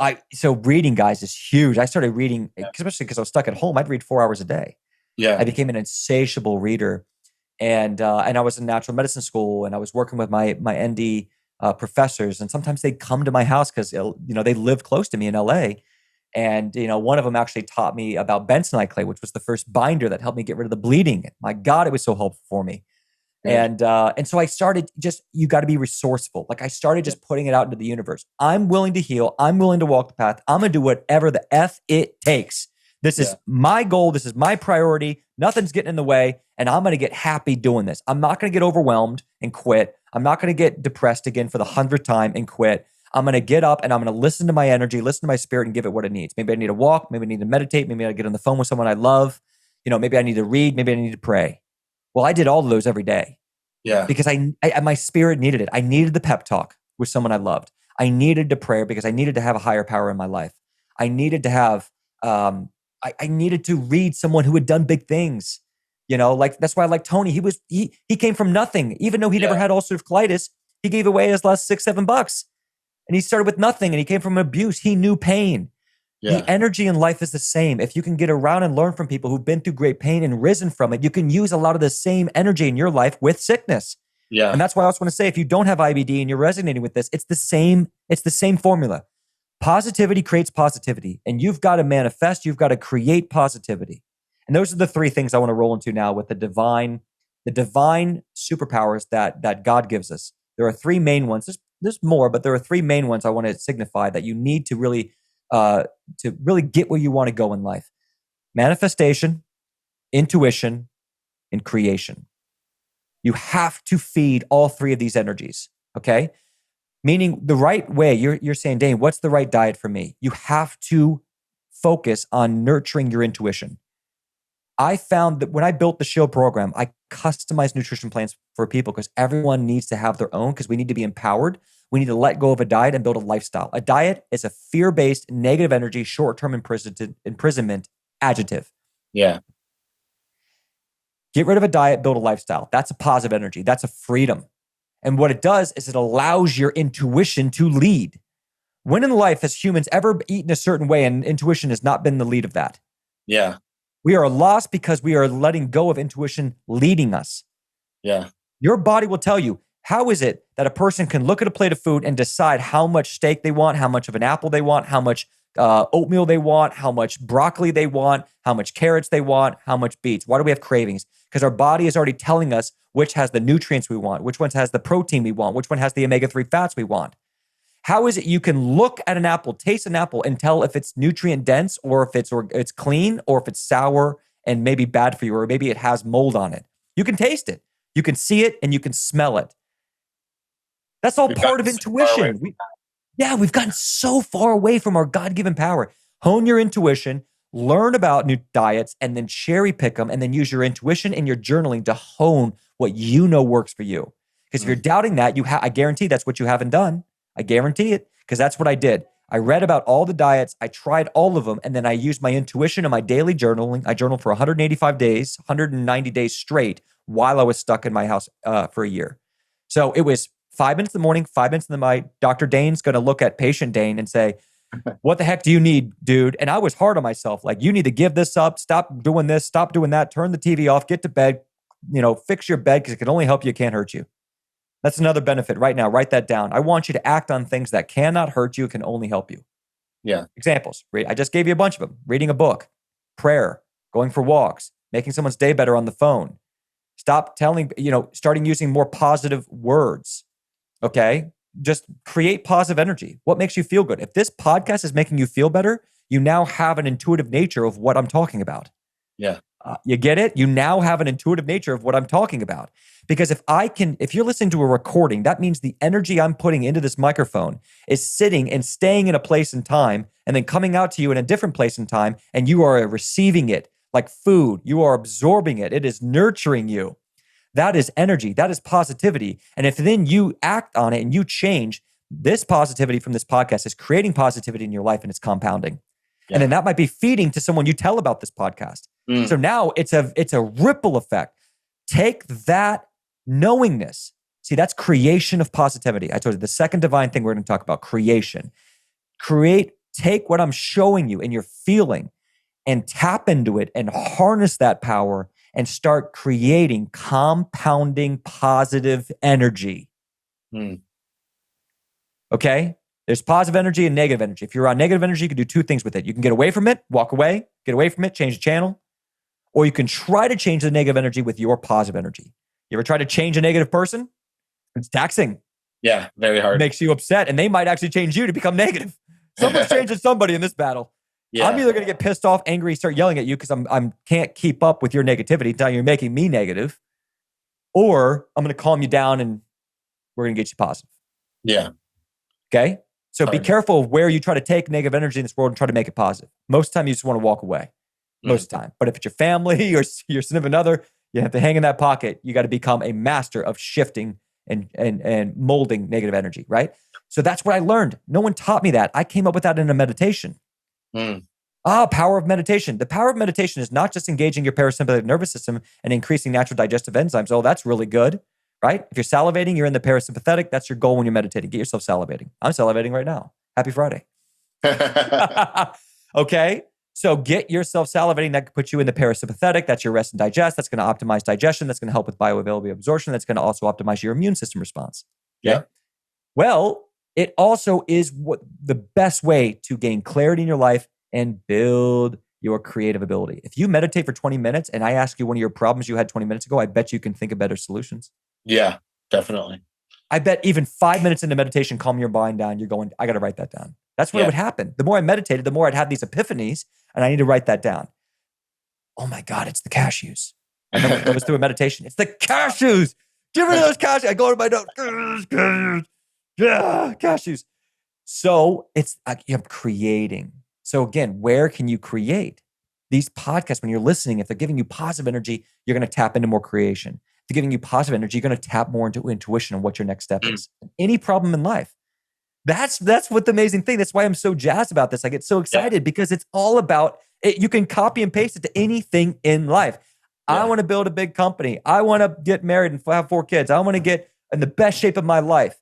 reading, guys, is huge. I started reading, especially because I was stuck at home. I'd read 4 hours a day. Yeah. I became an insatiable reader. And I was in natural medicine school, and I was working with my ND professors. And sometimes they'd come to my house because, they lived close to me in LA. And, one of them actually taught me about bentonite clay, which was the first binder that helped me get rid of the bleeding. My God, it was so helpful for me. And so I started you got to be resourceful. Like I started just putting it out into the universe. I'm willing to heal. I'm willing to walk the path. I'm going to do whatever the F it takes. This is my goal. This is my priority. Nothing's getting in the way. And I'm going to get happy doing this. I'm not going to get overwhelmed and quit. I'm not going to get depressed again for the 100th time and quit. I'm going to get up and I'm going to listen to my energy, listen to my spirit, and give it what it needs. Maybe I need to walk. Maybe I need to meditate. Maybe I get on the phone with someone I love. Maybe I need to read. Maybe I need to pray. Well, I did all of those every day Yeah. because my spirit needed it. I needed the pep talk with someone I loved. I needed to pray because I needed to have a higher power in my life. I needed to have, I needed to read someone who had done big things. Like that's why I like Tony. He came from nothing. Even though he never had ulcerative colitis, he gave away his last $6-7. And he started with nothing and he came from abuse. He knew pain. Yeah. The energy in life is the same. If you can get around and learn from people who've been through great pain and risen from it, you can use a lot of the same energy in your life with sickness. Yeah. And that's why I also want to say, if you don't have IBD and you're resonating with this, it's the same formula. Positivity creates positivity, and you've got to manifest, you've got to create positivity. And those are the three things I want to roll into now with the divine superpowers that God gives us. There are three main ones. There's more, but there are three main ones I want to signify that you need to really get where you want to go in life. Manifestation, intuition, and creation. You have to feed all three of these energies, okay? Meaning the right way, you're saying, Dane, what's the right diet for me? You have to focus on nurturing your intuition. I found that when I built the Shield program, I customized nutrition plans for people because everyone needs to have their own because we need to be empowered. We need to let go of a diet and build a lifestyle. A diet is a fear-based, negative energy, short-term imprisonment adjective. Yeah. Get rid of a diet, build a lifestyle. That's a positive energy. That's a freedom. And what it does is it allows your intuition to lead. When in life has humans ever eaten a certain way and intuition has not been the lead of that? Yeah. We are lost because we are letting go of intuition leading us. Yeah. Your body will tell you, how is it that a person can look at a plate of food and decide how much steak they want, how much of an apple they want, how much oatmeal they want, how much broccoli they want, how much carrots they want, how much beets? Why do we have cravings? Because our body is already telling us which has the nutrients we want, which one has the protein we want, which one has the omega-3 fats we want. How is it you can look at an apple, taste an apple, and tell if it's nutrient dense or if it's clean or if it's sour and maybe bad for you or maybe it has mold on it? You can taste it. You can see it and you can smell it. That's all part of intuition. We've gotten so far away from our God-given power. Hone your intuition, learn about new diets, and then cherry pick them and then use your intuition and your journaling to hone what you know works for you. Because if you're doubting that, I guarantee that's what you haven't done. I guarantee it, because that's what I did. I read about all the diets. I tried all of them, and then I used my intuition and my daily journaling. I journaled for 185 days, 190 days straight while I was stuck in my house for a year. So it was 5 minutes in the morning, 5 minutes in the night. Dr. Dane's going to look at patient Dane and say, what the heck do you need, dude? And I was hard on myself. Like, you need to give this up. Stop doing this. Stop doing that. Turn the TV off. Get to bed. Fix your bed because it can only help you. It can't hurt you. That's another benefit right now. Write that down. I want you to act on things that cannot hurt you, can only help you. Yeah. Examples. I just gave you a bunch of them. Reading a book, prayer, going for walks, making someone's day better on the phone. Starting using more positive words. Okay. Just create positive energy. What makes you feel good? If this podcast is making you feel better, you now have an intuitive nature of what I'm talking about. Yeah. You get it? You now have an intuitive nature of what I'm talking about. Because if you're listening to a recording, that means the energy I'm putting into this microphone is sitting and staying in a place and time and then coming out to you in a different place and time, and you are receiving it like food. You are absorbing it. It is nurturing you. That is energy. That is positivity. And if then you act on it and you change, this positivity from this podcast is creating positivity in your life and it's compounding. Yeah. And then that might be feeding to someone you tell about this podcast. So now it's a ripple effect. Take that knowingness. See, that's creation of positivity. I told you the second divine thing we're going to talk about, creation. Take what I'm showing you and you're feeling and tap into it and harness that power and start creating compounding positive energy. Okay? There's positive energy and negative energy. If you're on negative energy, you can do two things with it. You can get away from it, walk away, get away from it, change the channel. Or you can try to change the negative energy with your positive energy. You ever try to change a negative person? It's taxing. Yeah, very hard. It makes you upset, and they might actually change you to become negative. Someone's changing somebody in this battle. Yeah. I'm either going to get pissed off, angry, start yelling at you because I can't keep up with your negativity, telling you're making me negative, or I'm going to calm you down and we're going to get you positive. Yeah. Okay? So be careful of where you try to take negative energy in this world and try to make it positive. Most of the time, you just want to walk away. Most of the time. But if it's your family or your significant other, you have to hang in that pocket. You got to become a master of shifting and molding negative energy, right? So that's what I learned. No one taught me that. I came up with that in a meditation. Power of meditation. The power of meditation is not just engaging your parasympathetic nervous system and increasing natural digestive enzymes. Oh, that's really good, right? If you're salivating, you're in the parasympathetic. That's your goal when you're meditating. Get yourself salivating. I'm salivating right now. Happy Friday. Okay. So get yourself salivating. That could put you in the parasympathetic. That's your rest and digest. That's going to optimize digestion. That's going to help with bioavailability absorption. That's going to also optimize your immune system response. Okay? Yeah. Well, it also is the best way to gain clarity in your life and build your creative ability. If you meditate for 20 minutes and I ask you one of your problems you had 20 minutes ago, I bet you can think of better solutions. Yeah, definitely. I bet even 5 minutes into meditation, calm your mind down. You're going, I got to write that down. That's what would happen. The more I meditated, the more I'd have these epiphanies and I need to write that down. Oh my God, it's the cashews. I remember I was through a meditation. It's the cashews. Give me those cashews. I go to my notes. Cashews. Yeah, cashews. So it's I'm creating. So again, where can you create? These podcasts, when you're listening, if they're giving you positive energy, you're going to tap into more creation. If they're giving you positive energy, you're going to tap more into intuition on what your next step is. Any problem in life. That's what the amazing thing. That's why I'm so jazzed about this. I get so excited because it's all about it. You can copy and paste it to anything in life. I want to build a big company. I want to get married and have 4 kids. I want to get in the best shape of my life.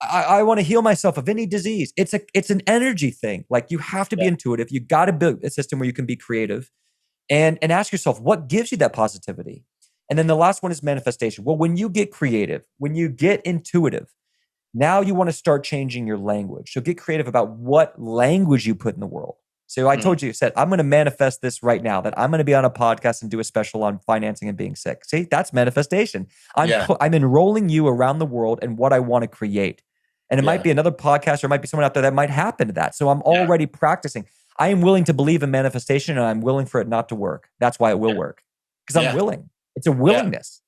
I want to heal myself of any disease. It's an energy thing. Like you have to be intuitive. You got to build a system where you can be creative and ask yourself, what gives you that positivity? And then the last one is manifestation. Well, when you get creative, when you get intuitive, now you want to start changing your language. So get creative about what language you put in the world. So I told you, said, I'm going to manifest this right now, that I'm going to be on a podcast and do a special on financing and being sick. See, that's manifestation. I'm enrolling you around the world in what I want to create. And it might be another podcast or it might be someone out there that might happen to that. So I'm already practicing. I am willing to believe in manifestation and I'm willing for it not to work. That's why it will work. Because I'm willing. It's a willingness.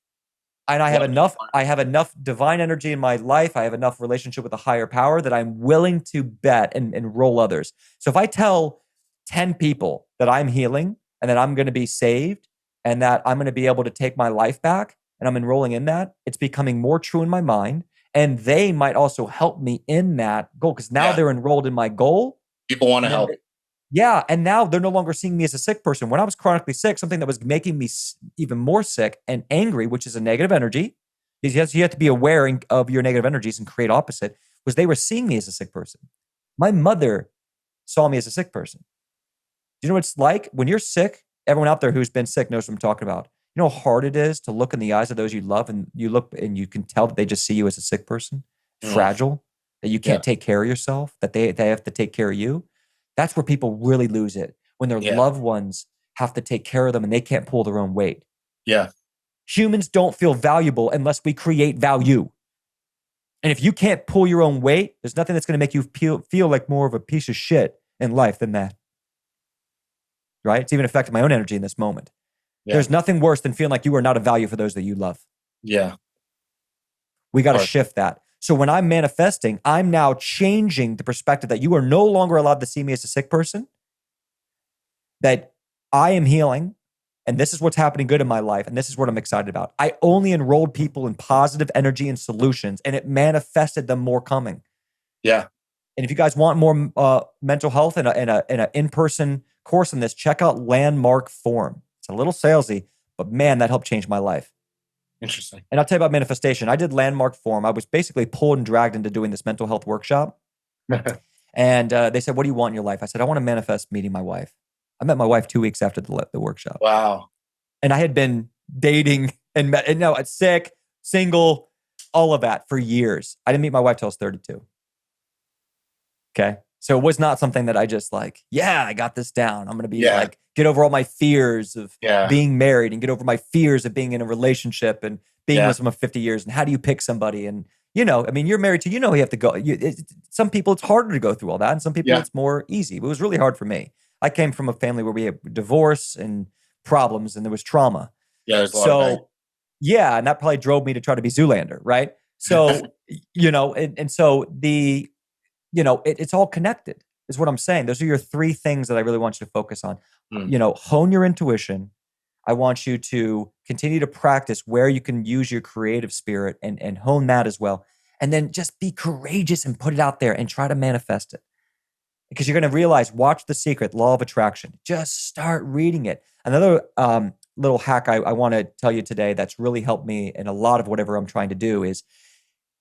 And I have enough divine energy in my life. I have enough relationship with a higher power that I'm willing to bet and enroll others. So if I tell 10 people that I'm healing and that I'm going to be saved and that I'm going to be able to take my life back and I'm enrolling in that, it's becoming more true in my mind. And they might also help me in that goal because now they're enrolled in my goal. People want to help. And now they're no longer seeing me as a sick person. When I was chronically sick, something that was making me even more sick and angry, which is a negative energy, because you have to be aware of your negative energies and create opposite, was they were seeing me as a sick person. My mother saw me as a sick person. Do you know what it's like? When you're sick, everyone out there who's been sick knows what I'm talking about. You know how hard it is to look in the eyes of those you love and you look and you can tell that they just see you as a sick person, fragile, that you can't take care of yourself, that they have to take care of you. That's where people really lose it, when their loved ones have to take care of them and they can't pull their own weight. Yeah. Humans don't feel valuable unless we create value. And if you can't pull your own weight, there's nothing that's going to make you feel like more of a piece of shit in life than that. Right? It's even affecting my own energy in this moment. Yeah. There's nothing worse than feeling like you are not of value for those that you love. Yeah. We got to shift that. So when I'm manifesting, I'm now changing the perspective that you are no longer allowed to see me as a sick person, that I am healing, and this is what's happening good in my life, and this is what I'm excited about. I only enrolled people in positive energy and solutions, and it manifested them more coming. Yeah. And if you guys want more mental health and an in-person course in this, check out Landmark Forum. It's a little salesy, but man, that helped change my life. Interesting. And I'll tell you about manifestation. I did Landmark Forum. I was basically pulled and dragged into doing this mental health workshop. And they said, what do you want in your life? I said, I want to manifest meeting my wife. I met my wife 2 weeks after the workshop. Wow. And I had been dating and sick, single, all of that for years. I didn't meet my wife till I was 32. Okay. So it was not something that I just like, I got this down. I'm going to be like, get over all my fears of being married and get over my fears of being in a relationship and being with someone for 50 years. And how do you pick somebody? And, I mean, you're married to, you have to go. Some people, it's harder to go through all that. And some people, it's more easy. But it was really hard for me. I came from a family where we had divorce and problems and there was trauma. Yeah, there's a lot of that. And that probably drove me to try to be Zoolander, right? So, and so it's all connected is what I'm saying. Those are your three things that I really want you to focus on. Mm. Hone your intuition. I want you to continue to practice where you can use your creative spirit and hone that as well. And then just be courageous and put it out there and try to manifest it. Because you're going to realize, watch The Secret, Law of Attraction. Just start reading it. Another little hack I want to tell you today that's really helped me in a lot of whatever I'm trying to do is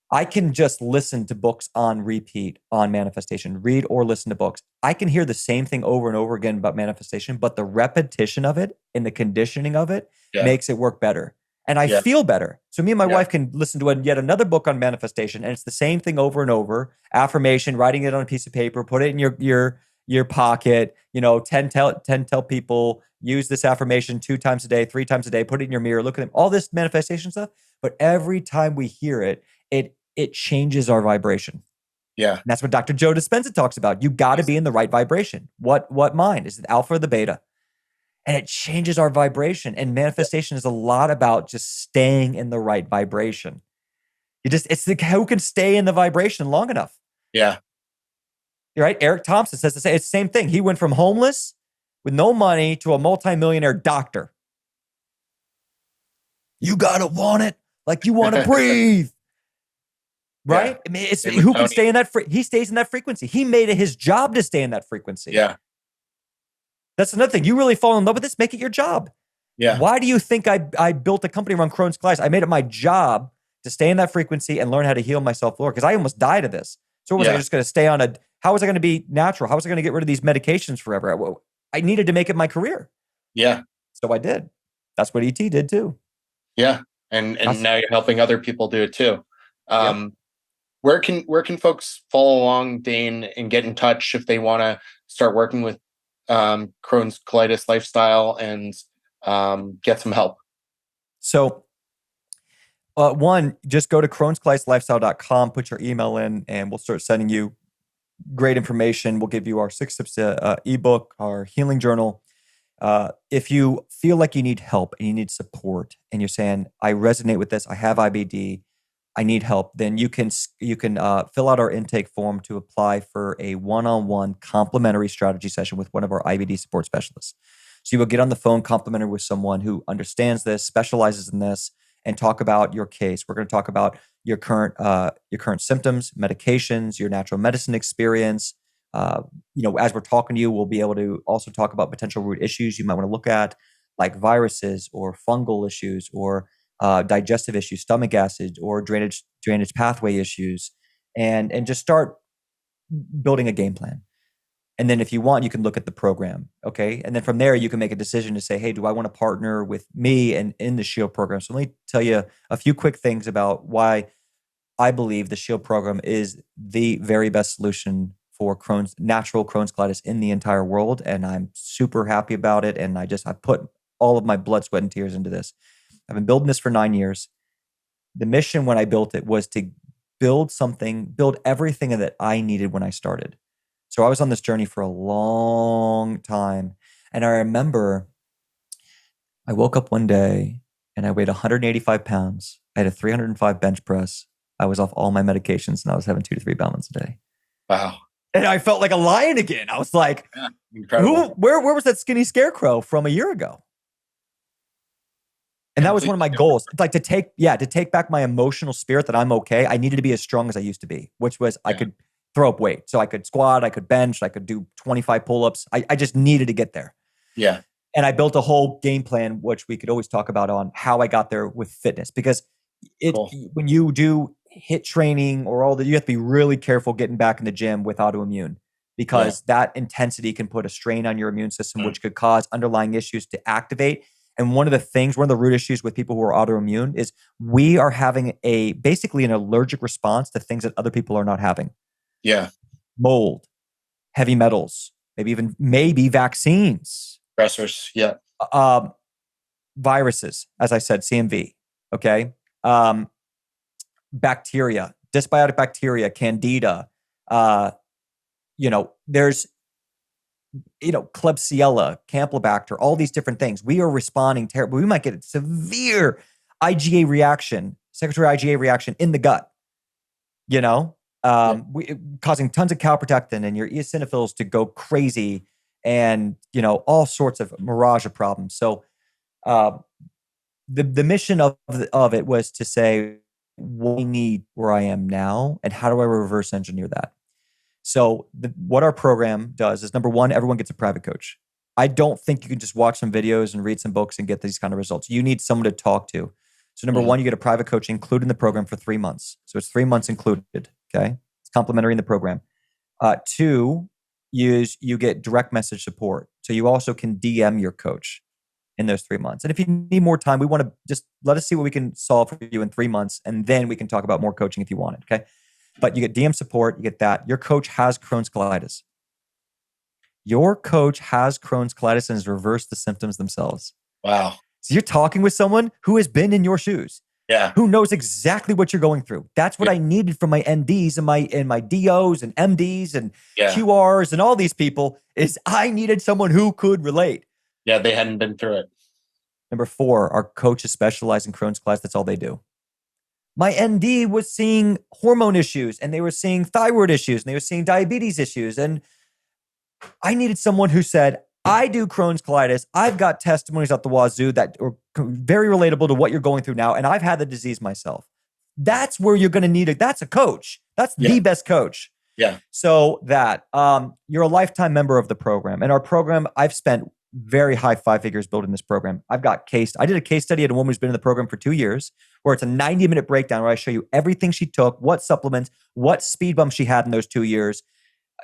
I can just listen to books on repeat on manifestation, read or listen to books. I can hear the same thing over and over again about manifestation, but the repetition of it and the conditioning of it Yeah. makes it work better. And I Yeah. feel better. So me and my Yeah. wife can listen to yet another book on manifestation, and it's the same thing over and over. Affirmation, writing it on a piece of paper, put it in your pocket. 10 tell people, use this affirmation 2 times a day, 3 times a day, put it in your mirror, look at them, all this manifestation stuff. But every time we hear it, it changes our vibration. Yeah. And that's what Dr. Joe Dispenza talks about. You got to be in the right vibration. What mind? Is it alpha or the beta? And it changes our vibration. And manifestation is a lot about just staying in the right vibration. Who can stay in the vibration long enough? Yeah. Right? Eric Thompson says it's the same thing. He went from homeless with no money to a multimillionaire doctor. You got to want it like you want to breathe. Right? Yeah. I mean, who can stay in that? He stays in that frequency. He made it his job to stay in that frequency. Yeah. That's another thing. You really fall in love with this, make it your job. Yeah. Why do you think I built a company around Crohn's Colitis? I made it my job to stay in that frequency and learn how to heal myself, Lord, because I almost died of this. So was I just going to stay on how was I going to be natural? How was I going to get rid of these medications forever? I needed to make it my career. Yeah. So I did. That's what ET did too. Yeah. And now you're helping other people do it too. Yep. Where can folks follow along, Dane, and get in touch if they want to start working with Crohn's colitis lifestyle and get some help? So one, just go to crohnscolitis.lifestyle.com, put your email in, and we'll start sending you great information. We'll give you our 6 tips ebook, our healing journal. If you feel like you need help and you need support and you're saying, I resonate with this, I have IBD, I need help, then you can fill out our intake form to apply for a one-on-one complimentary strategy session with one of our IBD support specialists. So you will get on the phone complimentary with someone who understands this, specializes in this, and talk about your case. We're going to talk about your current symptoms, medications, your natural medicine experience. As we're talking to you, we'll be able to also talk about potential root issues you might want to look at, like viruses or fungal issues or digestive issues, stomach acid, or drainage pathway issues, and just start building a game plan. And then if you want, you can look at the program. Okay. And then from there, you can make a decision to say, hey, do I want to partner with me and in the SHIELD program? So let me tell you a few quick things about why I believe the SHIELD program is the very best solution for natural Crohn's colitis in the entire world. And I'm super happy about it. And I put all of my blood, sweat, and tears into this. I've been building this for 9 years. The mission when I built it was to build everything that I needed when I started. So I was on this journey for a long time. And I remember I woke up one day and I weighed 185 pounds. I had a 305 bench press. I was off all my medications and I was having 2 to 3 pounds a day. Wow. And I felt like a lion again. I was like, incredible. Where was that skinny scarecrow from a year ago? And that was one of my goals, like to take back my emotional spirit that I'm okay. I needed to be as strong as I used to be, which was I could throw up weight. So I could squat, I could bench, I could do 25 pull-ups. I just needed to get there. Yeah. And I built a whole game plan, which we could always talk about on how I got there with fitness, because when you do HIIT training or all that, you have to be really careful getting back in the gym with autoimmune, because that intensity can put a strain on your immune system, which could cause underlying issues to activate. And one of the root issues with people who are autoimmune is we are having basically an allergic response to things that other people are not having. Yeah. Mold, heavy metals, maybe vaccines. Stressors. Yeah. Viruses, as I said, CMV. Okay. Bacteria, dysbiotic bacteria, candida. There's Klebsiella, Campylobacter, all these different things. We are responding terribly. We might get a severe secondary IgA reaction in the gut, Yeah. Causing tons of calprotectin and your eosinophils to go crazy, and all sorts of mirage of problems. So uh, the mission of it was to say, what I need where I am now, and how do I reverse engineer that? So what our program does is, number one, everyone gets a private coach. I don't think you can just watch some videos and read some books and get these kind of results. You need someone to talk to. So number one, you get a private coach included in the program for 3 months. So it's 3 months included. Okay. It's complimentary in the program. Two, you get direct message support. So you also can DM your coach in those 3 months. And if you need more time, we want to just let us see what we can solve for you in 3 months. And then we can talk about more coaching if you want it. Okay. But you get DM support, you get that. Your coach has Crohn's colitis. Your coach has Crohn's colitis and has reversed the symptoms themselves. Wow. So you're talking with someone who has been in your shoes. Yeah. Who knows exactly what you're going through. That's what I needed from my NDs and my DOs and MDs and QRs and all these people, is I needed someone who could relate. Yeah, they hadn't been through it. Number four, our coaches specialize in Crohn's colitis. That's all they do. My ND was seeing hormone issues, and they were seeing thyroid issues, and they were seeing diabetes issues. And I needed someone who said, I do Crohn's colitis. I've got testimonies out the wazoo that are very relatable to what you're going through now. And I've had the disease myself. That's where you're going to need it. That's a coach. That's the best coach. Yeah. So you're a lifetime member of the program. And our program, I've spent very high 5 figures building this program. I did a case study at a woman who's been in the program for 2 years, where it's a 90-minute breakdown where I show you everything she took, what supplements, what speed bumps she had in those 2 years.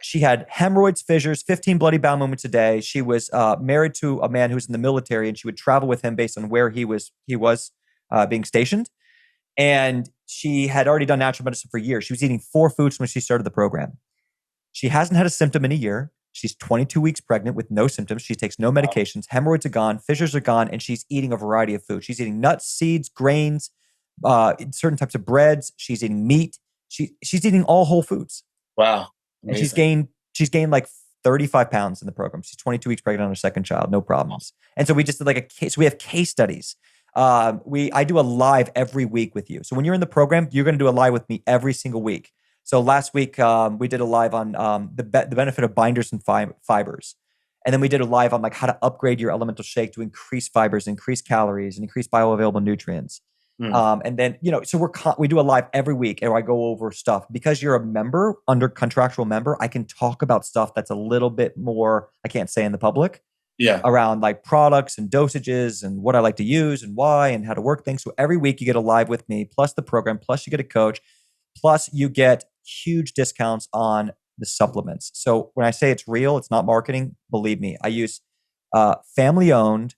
She had hemorrhoids, fissures, 15 bloody bowel movements a day. She was married to a man who was in the military, and she would travel with him based on where he was being stationed. And she had already done natural medicine for years. She was eating 4 foods when she started the program. She hasn't had a symptom in a year. She's 22 weeks pregnant with no symptoms. She takes no medications. Hemorrhoids are gone. Fissures are gone. And she's eating a variety of food. She's eating nuts, seeds, grains, certain types of breads. She's eating meat. She's eating all whole foods. Wow. Amazing. And she's gained like 35 pounds in the program. She's 22 weeks pregnant on her second child. No problems. And so we just did like a case. We have case studies. I do a live every week with you. So when you're in the program, you're going to do a live with me every single week. So last week, we did a live on the benefit of binders and fibers. And then we did a live on like how to upgrade your elemental shake to increase fibers, increase calories, and increase bioavailable nutrients. And then, so we do a live every week, and I go over stuff. Because you're a member, under contractual member, I can talk about stuff that's a little bit more, I can't say in the public. Yeah. Around like products and dosages and what I like to use and why and how to work things. So every week you get a live with me, plus the program, plus you get a coach, plus you get huge discounts on the supplements. So when I say it's real, it's not marketing. Believe me, I use family-owned,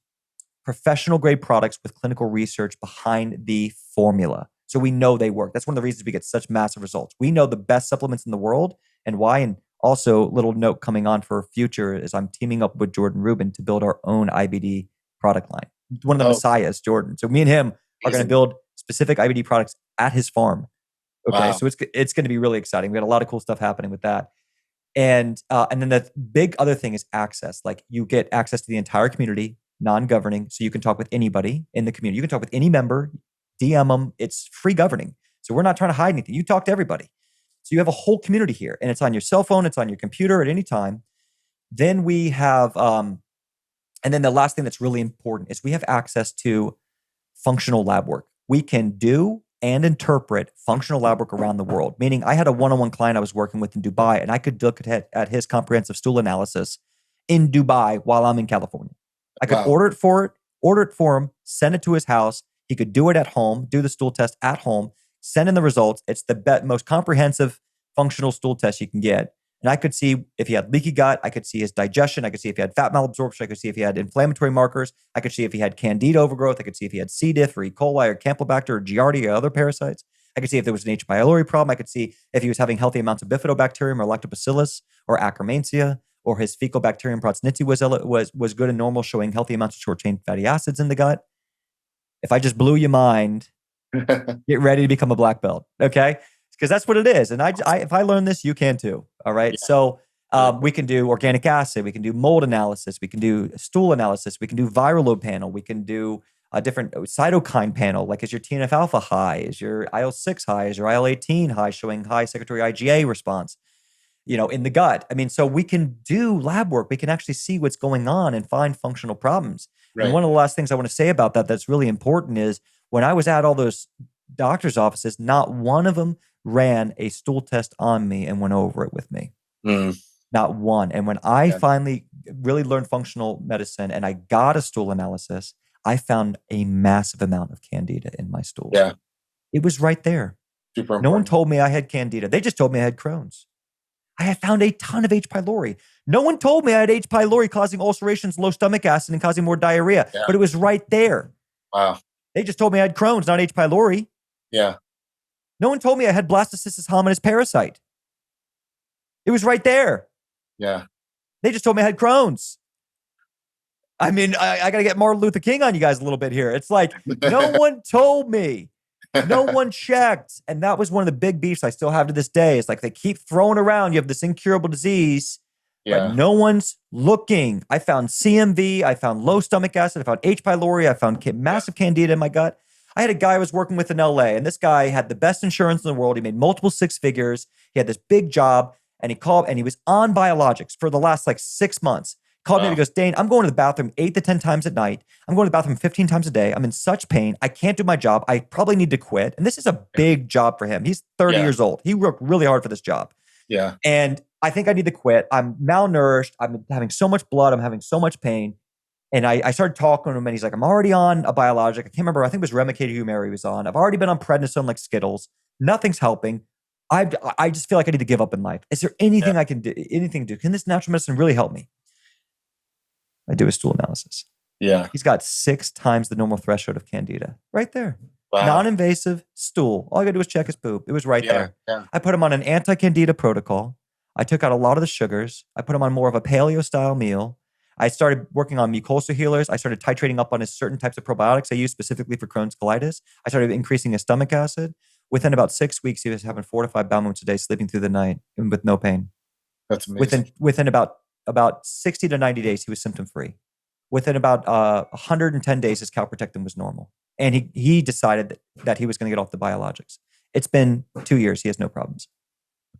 professional-grade products with clinical research behind the formula. So we know they work. That's one of the reasons we get such massive results. We know the best supplements in the world and why. And also, little note coming on for future is I'm teaming up with Jordan Rubin to build our own IBD product line. One of the messiahs, Jordan. So me and him are going to build specific IBD products at his farm. Okay, so it's going to be really exciting. We got a lot of cool stuff happening with that. And then the big other thing is access. Like you get access to the entire community, non-governing, so you can talk with anybody in the community. You can talk with any member, DM them. It's free governing. So we're not trying to hide anything. You talk to everybody. So you have a whole community here, and it's on your cell phone. It's on your computer at any time. Then we have, and then the last thing that's really important is we have access to functional lab work. We can do and interpret functional lab work around the world. Meaning I had a one-on-one client I was working with in Dubai, and I could look at his comprehensive stool analysis in Dubai while I'm in California. I could order it for him, send it to his house. He could do it at home, do the stool test at home, send in the results. It's the most comprehensive functional stool test you can get. And I could see if he had leaky gut. I could see his digestion. I could see if he had fat malabsorption. I could see if he had inflammatory markers. I could see if he had candida overgrowth. I could see if he had C. diff or E. coli or Campylobacter or Giardia or other parasites. I could see if there was an H. pylori problem. I could see if he was having healthy amounts of bifidobacterium or lactobacillus or Akkermansia, or his fecal bacterium proteinitis was good and normal, showing healthy amounts of short-chain fatty acids in the gut. If I just blew your mind, get ready to become a black belt, okay? Because that's what it is. And if I learn this, you can too, all right? Yeah. So we can do organic acid. We can do mold analysis. We can do stool analysis. We can do viral load panel. We can do a different cytokine panel. Like, is your TNF alpha high? Is your IL-6 high? Is your IL-18 high, showing high secretory IgA response, in the gut? I mean, so we can do lab work. We can actually see what's going on and find functional problems. And Right. one of the last things I want to say about that that's really important is when I was at all those doctor's offices, not one of them ran a stool test on me and went over it with me. Mm. Not one. And when I Yeah. finally really learned functional medicine and I got a stool analysis, I found a massive amount of candida in my stools. Yeah. It was right there. Super No one important. told me I had candida. They just told me I had Crohn's. I had found a ton of H. pylori. No one told me I had H. pylori causing ulcerations, low stomach acid, and causing more diarrhea, Yeah. but it was right there. Wow. They just told me I had Crohn's, not H. pylori. Yeah. No one told me I had blastocystis hominis parasite. It was right there. Yeah. They just told me I had Crohn's. I mean, I got to get Martin Luther King on you guys a little bit here. It's like, no one told me. No one checked. And that was one of the big beefs I still have to this day. It's like they keep throwing around, you have this incurable disease, but no one's looking. I found CMV. I found low stomach acid. I found H. pylori. I found massive candida in my gut. I had a guy I was working with in LA, and this guy had the best insurance in the world. He made multiple six figures. He had this big job, and he called, and he was on biologics for the last 6 months. Called me and he goes, Dane, I'm going to the bathroom 8 to 10 times at night. I'm going to the bathroom 15 times a day. I'm in such pain. I can't do my job. I probably need to quit. And this is a big job for him. He's 30 years old. He worked really hard for this job. Yeah. And I think I need to quit. I'm malnourished. I'm having so much blood. I'm having so much pain. And I started talking to him, and he's like, I'm already on a biologic. I can't remember. I think it was Remicade Humira he was on. I've already been on prednisone like Skittles. Nothing's helping. I just feel like I need to give up in life. Is there anything I can do? Anything to do? Can this natural medicine really help me? I do a stool analysis. Yeah. He's got 6 times the normal threshold of candida right there. Wow. Non-invasive stool. All I got to do is check his poop. It was right there. Yeah. I put him on an anti-candida protocol. I took out a lot of the sugars. I put him on more of a paleo-style meal. I started working on mucosal healers. I started titrating up on his certain types of probiotics I use specifically for Crohn's colitis. I started increasing his stomach acid. Within about 6 weeks, he was having 4 to 5 bowel movements a day, sleeping through the night and with no pain. That's amazing. Within about 60 to 90 days, he was symptom-free. Within about 110 days, his calprotectin was normal. And he decided that he was going to get off the biologics. It's been 2 years. He has no problems.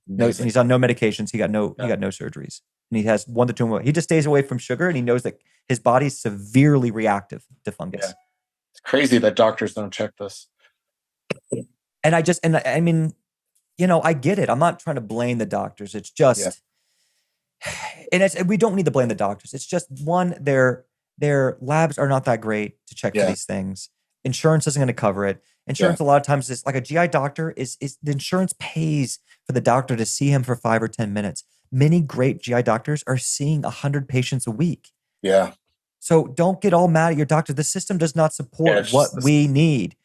No, and he's on no medications. He got no surgeries. And he has 1 to 2 more. He just stays away from sugar, and he knows that his body's severely reactive to fungus. Yeah. It's crazy that doctors don't check this. And I mean, I get it. I'm not trying to blame the doctors. It's just, and we don't need to blame the doctors. It's just one, their labs are not that great to check for these things. Insurance isn't going to cover it. Insurance a lot of times is like a GI doctor is the insurance pays for the doctor to see him for 5 or 10 minutes. Many great GI doctors are seeing 100 patients a week. Yeah. So don't get all mad at your doctor. The system does not support what we need.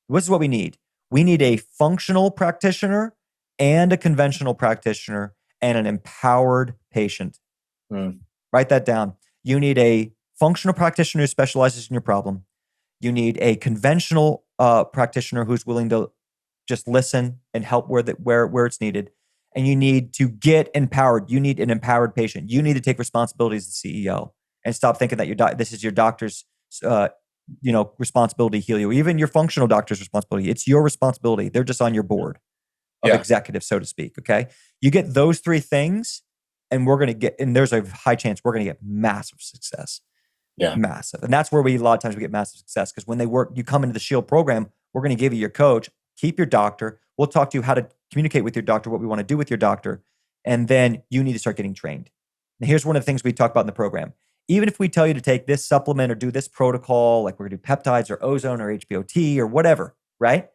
This is what we need. We need a functional practitioner and a conventional practitioner and an empowered patient. Write that down. You need a functional practitioner who specializes in your problem. You need a conventional practitioner who's willing to just listen and help where it's needed. And you need to get empowered. You need an empowered patient. You need to take responsibility as the CEO and stop thinking that this is your doctor's responsibility to heal you. Even your functional doctor's responsibility. It's your responsibility. They're just on your board of executives, so to speak. Okay. You get those 3 things, and there's a high chance we're going to get massive success. Yeah. Massive. And that's where a lot of times we get massive success, because when you come into the SHIELD program, we're going to give you your coach, keep your doctor. We'll talk to you how to communicate with your doctor, what we want to do with your doctor. And then you need to start getting trained. Now, here's one of the things we talk about in the program. Even if we tell you to take this supplement or do this protocol, like we're going to do peptides or ozone or HBOT or whatever, right?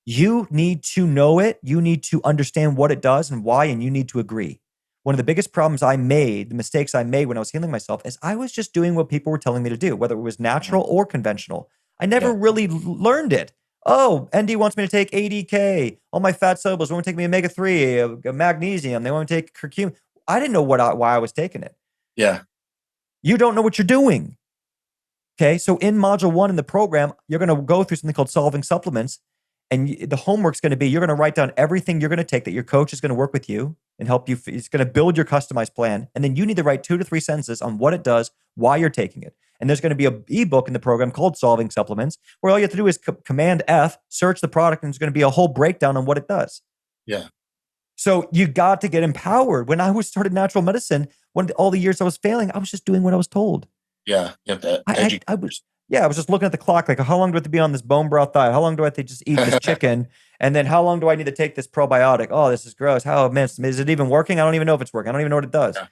You need to know it. You need to understand what it does and why, and you need to agree. One of the biggest problems the mistakes I made when I was healing myself, is I was just doing what people were telling me to do, whether it was natural or conventional. I never really learned it. Oh, ND wants me to take ADK. All my fat solubles want to take me omega-3, magnesium. They want me to take curcumin. I didn't know why I was taking it. Yeah. You don't know what you're doing. Okay, so in module 1 in the program, you're going to go through something called solving supplements. And the homework's going to be, you're going to write down everything you're going to take that your coach is going to work with you and help you. He's going to build your customized plan. And then you need to write 2 to 3 sentences on what it does, why you're taking it. And there's going to be an ebook in the program called Solving Supplements, where all you have to do is Command F, search the product, and there's going to be a whole breakdown on what it does. Yeah. So you got to get empowered. When I was started natural medicine, all the years I was failing, I was just doing what I was told. Yeah. You have to educate. I was just looking at the clock, like, how long do I have to be on this bone broth diet? How long do I have to just eat this chicken? And then how long do I need to take this probiotic? Oh, this is gross. How, man, is it even working? I don't even know if it's working. I don't even know what it does. Yeah.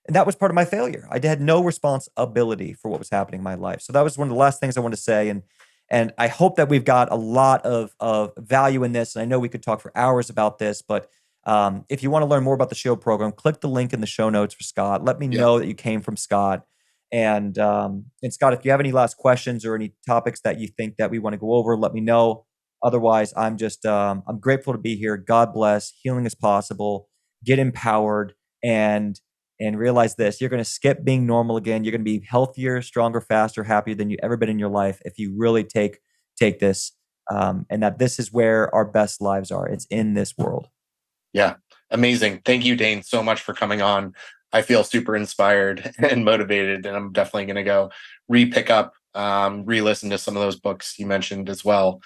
And that was part of my failure. I had no responsibility for what was happening in my life. So that was one of the last things I wanted to say. And I hope that we've got a lot of value in this. And I know we could talk for hours about this, but if you want to learn more about the show program, click the link in the show notes for Scott. Let me know that you came from Scott. And Scott, if you have any last questions or any topics that you think that we want to go over, let me know. Otherwise, I'm just I'm grateful to be here. God bless. Healing is possible. Get empowered and realize this: you're going to skip being normal again. You're going to be healthier, stronger, faster, happier than you ever been in your life if you really take this. And that this is where our best lives are. It's in this world. Yeah, amazing. Thank you, Dane, so much for coming on. I feel super inspired and motivated, and I'm definitely going to go pick up, re-listen to some of those books you mentioned as well.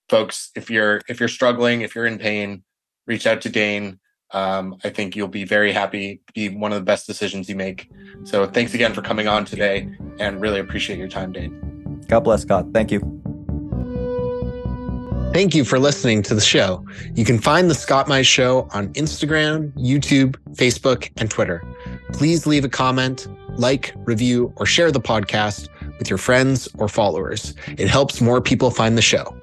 Folks, if you're struggling, if you're in pain, reach out to Dane. I think you'll be very happy. Be one of the best decisions you make. So thanks again for coming on today, and really appreciate your time, Dane. God bless, Scott. Thank you. Thank you for listening to the show. You can find The Scott Mize Show on Instagram, YouTube, Facebook, and Twitter. Please leave a comment, like, review, or share the podcast with your friends or followers. It helps more people find the show.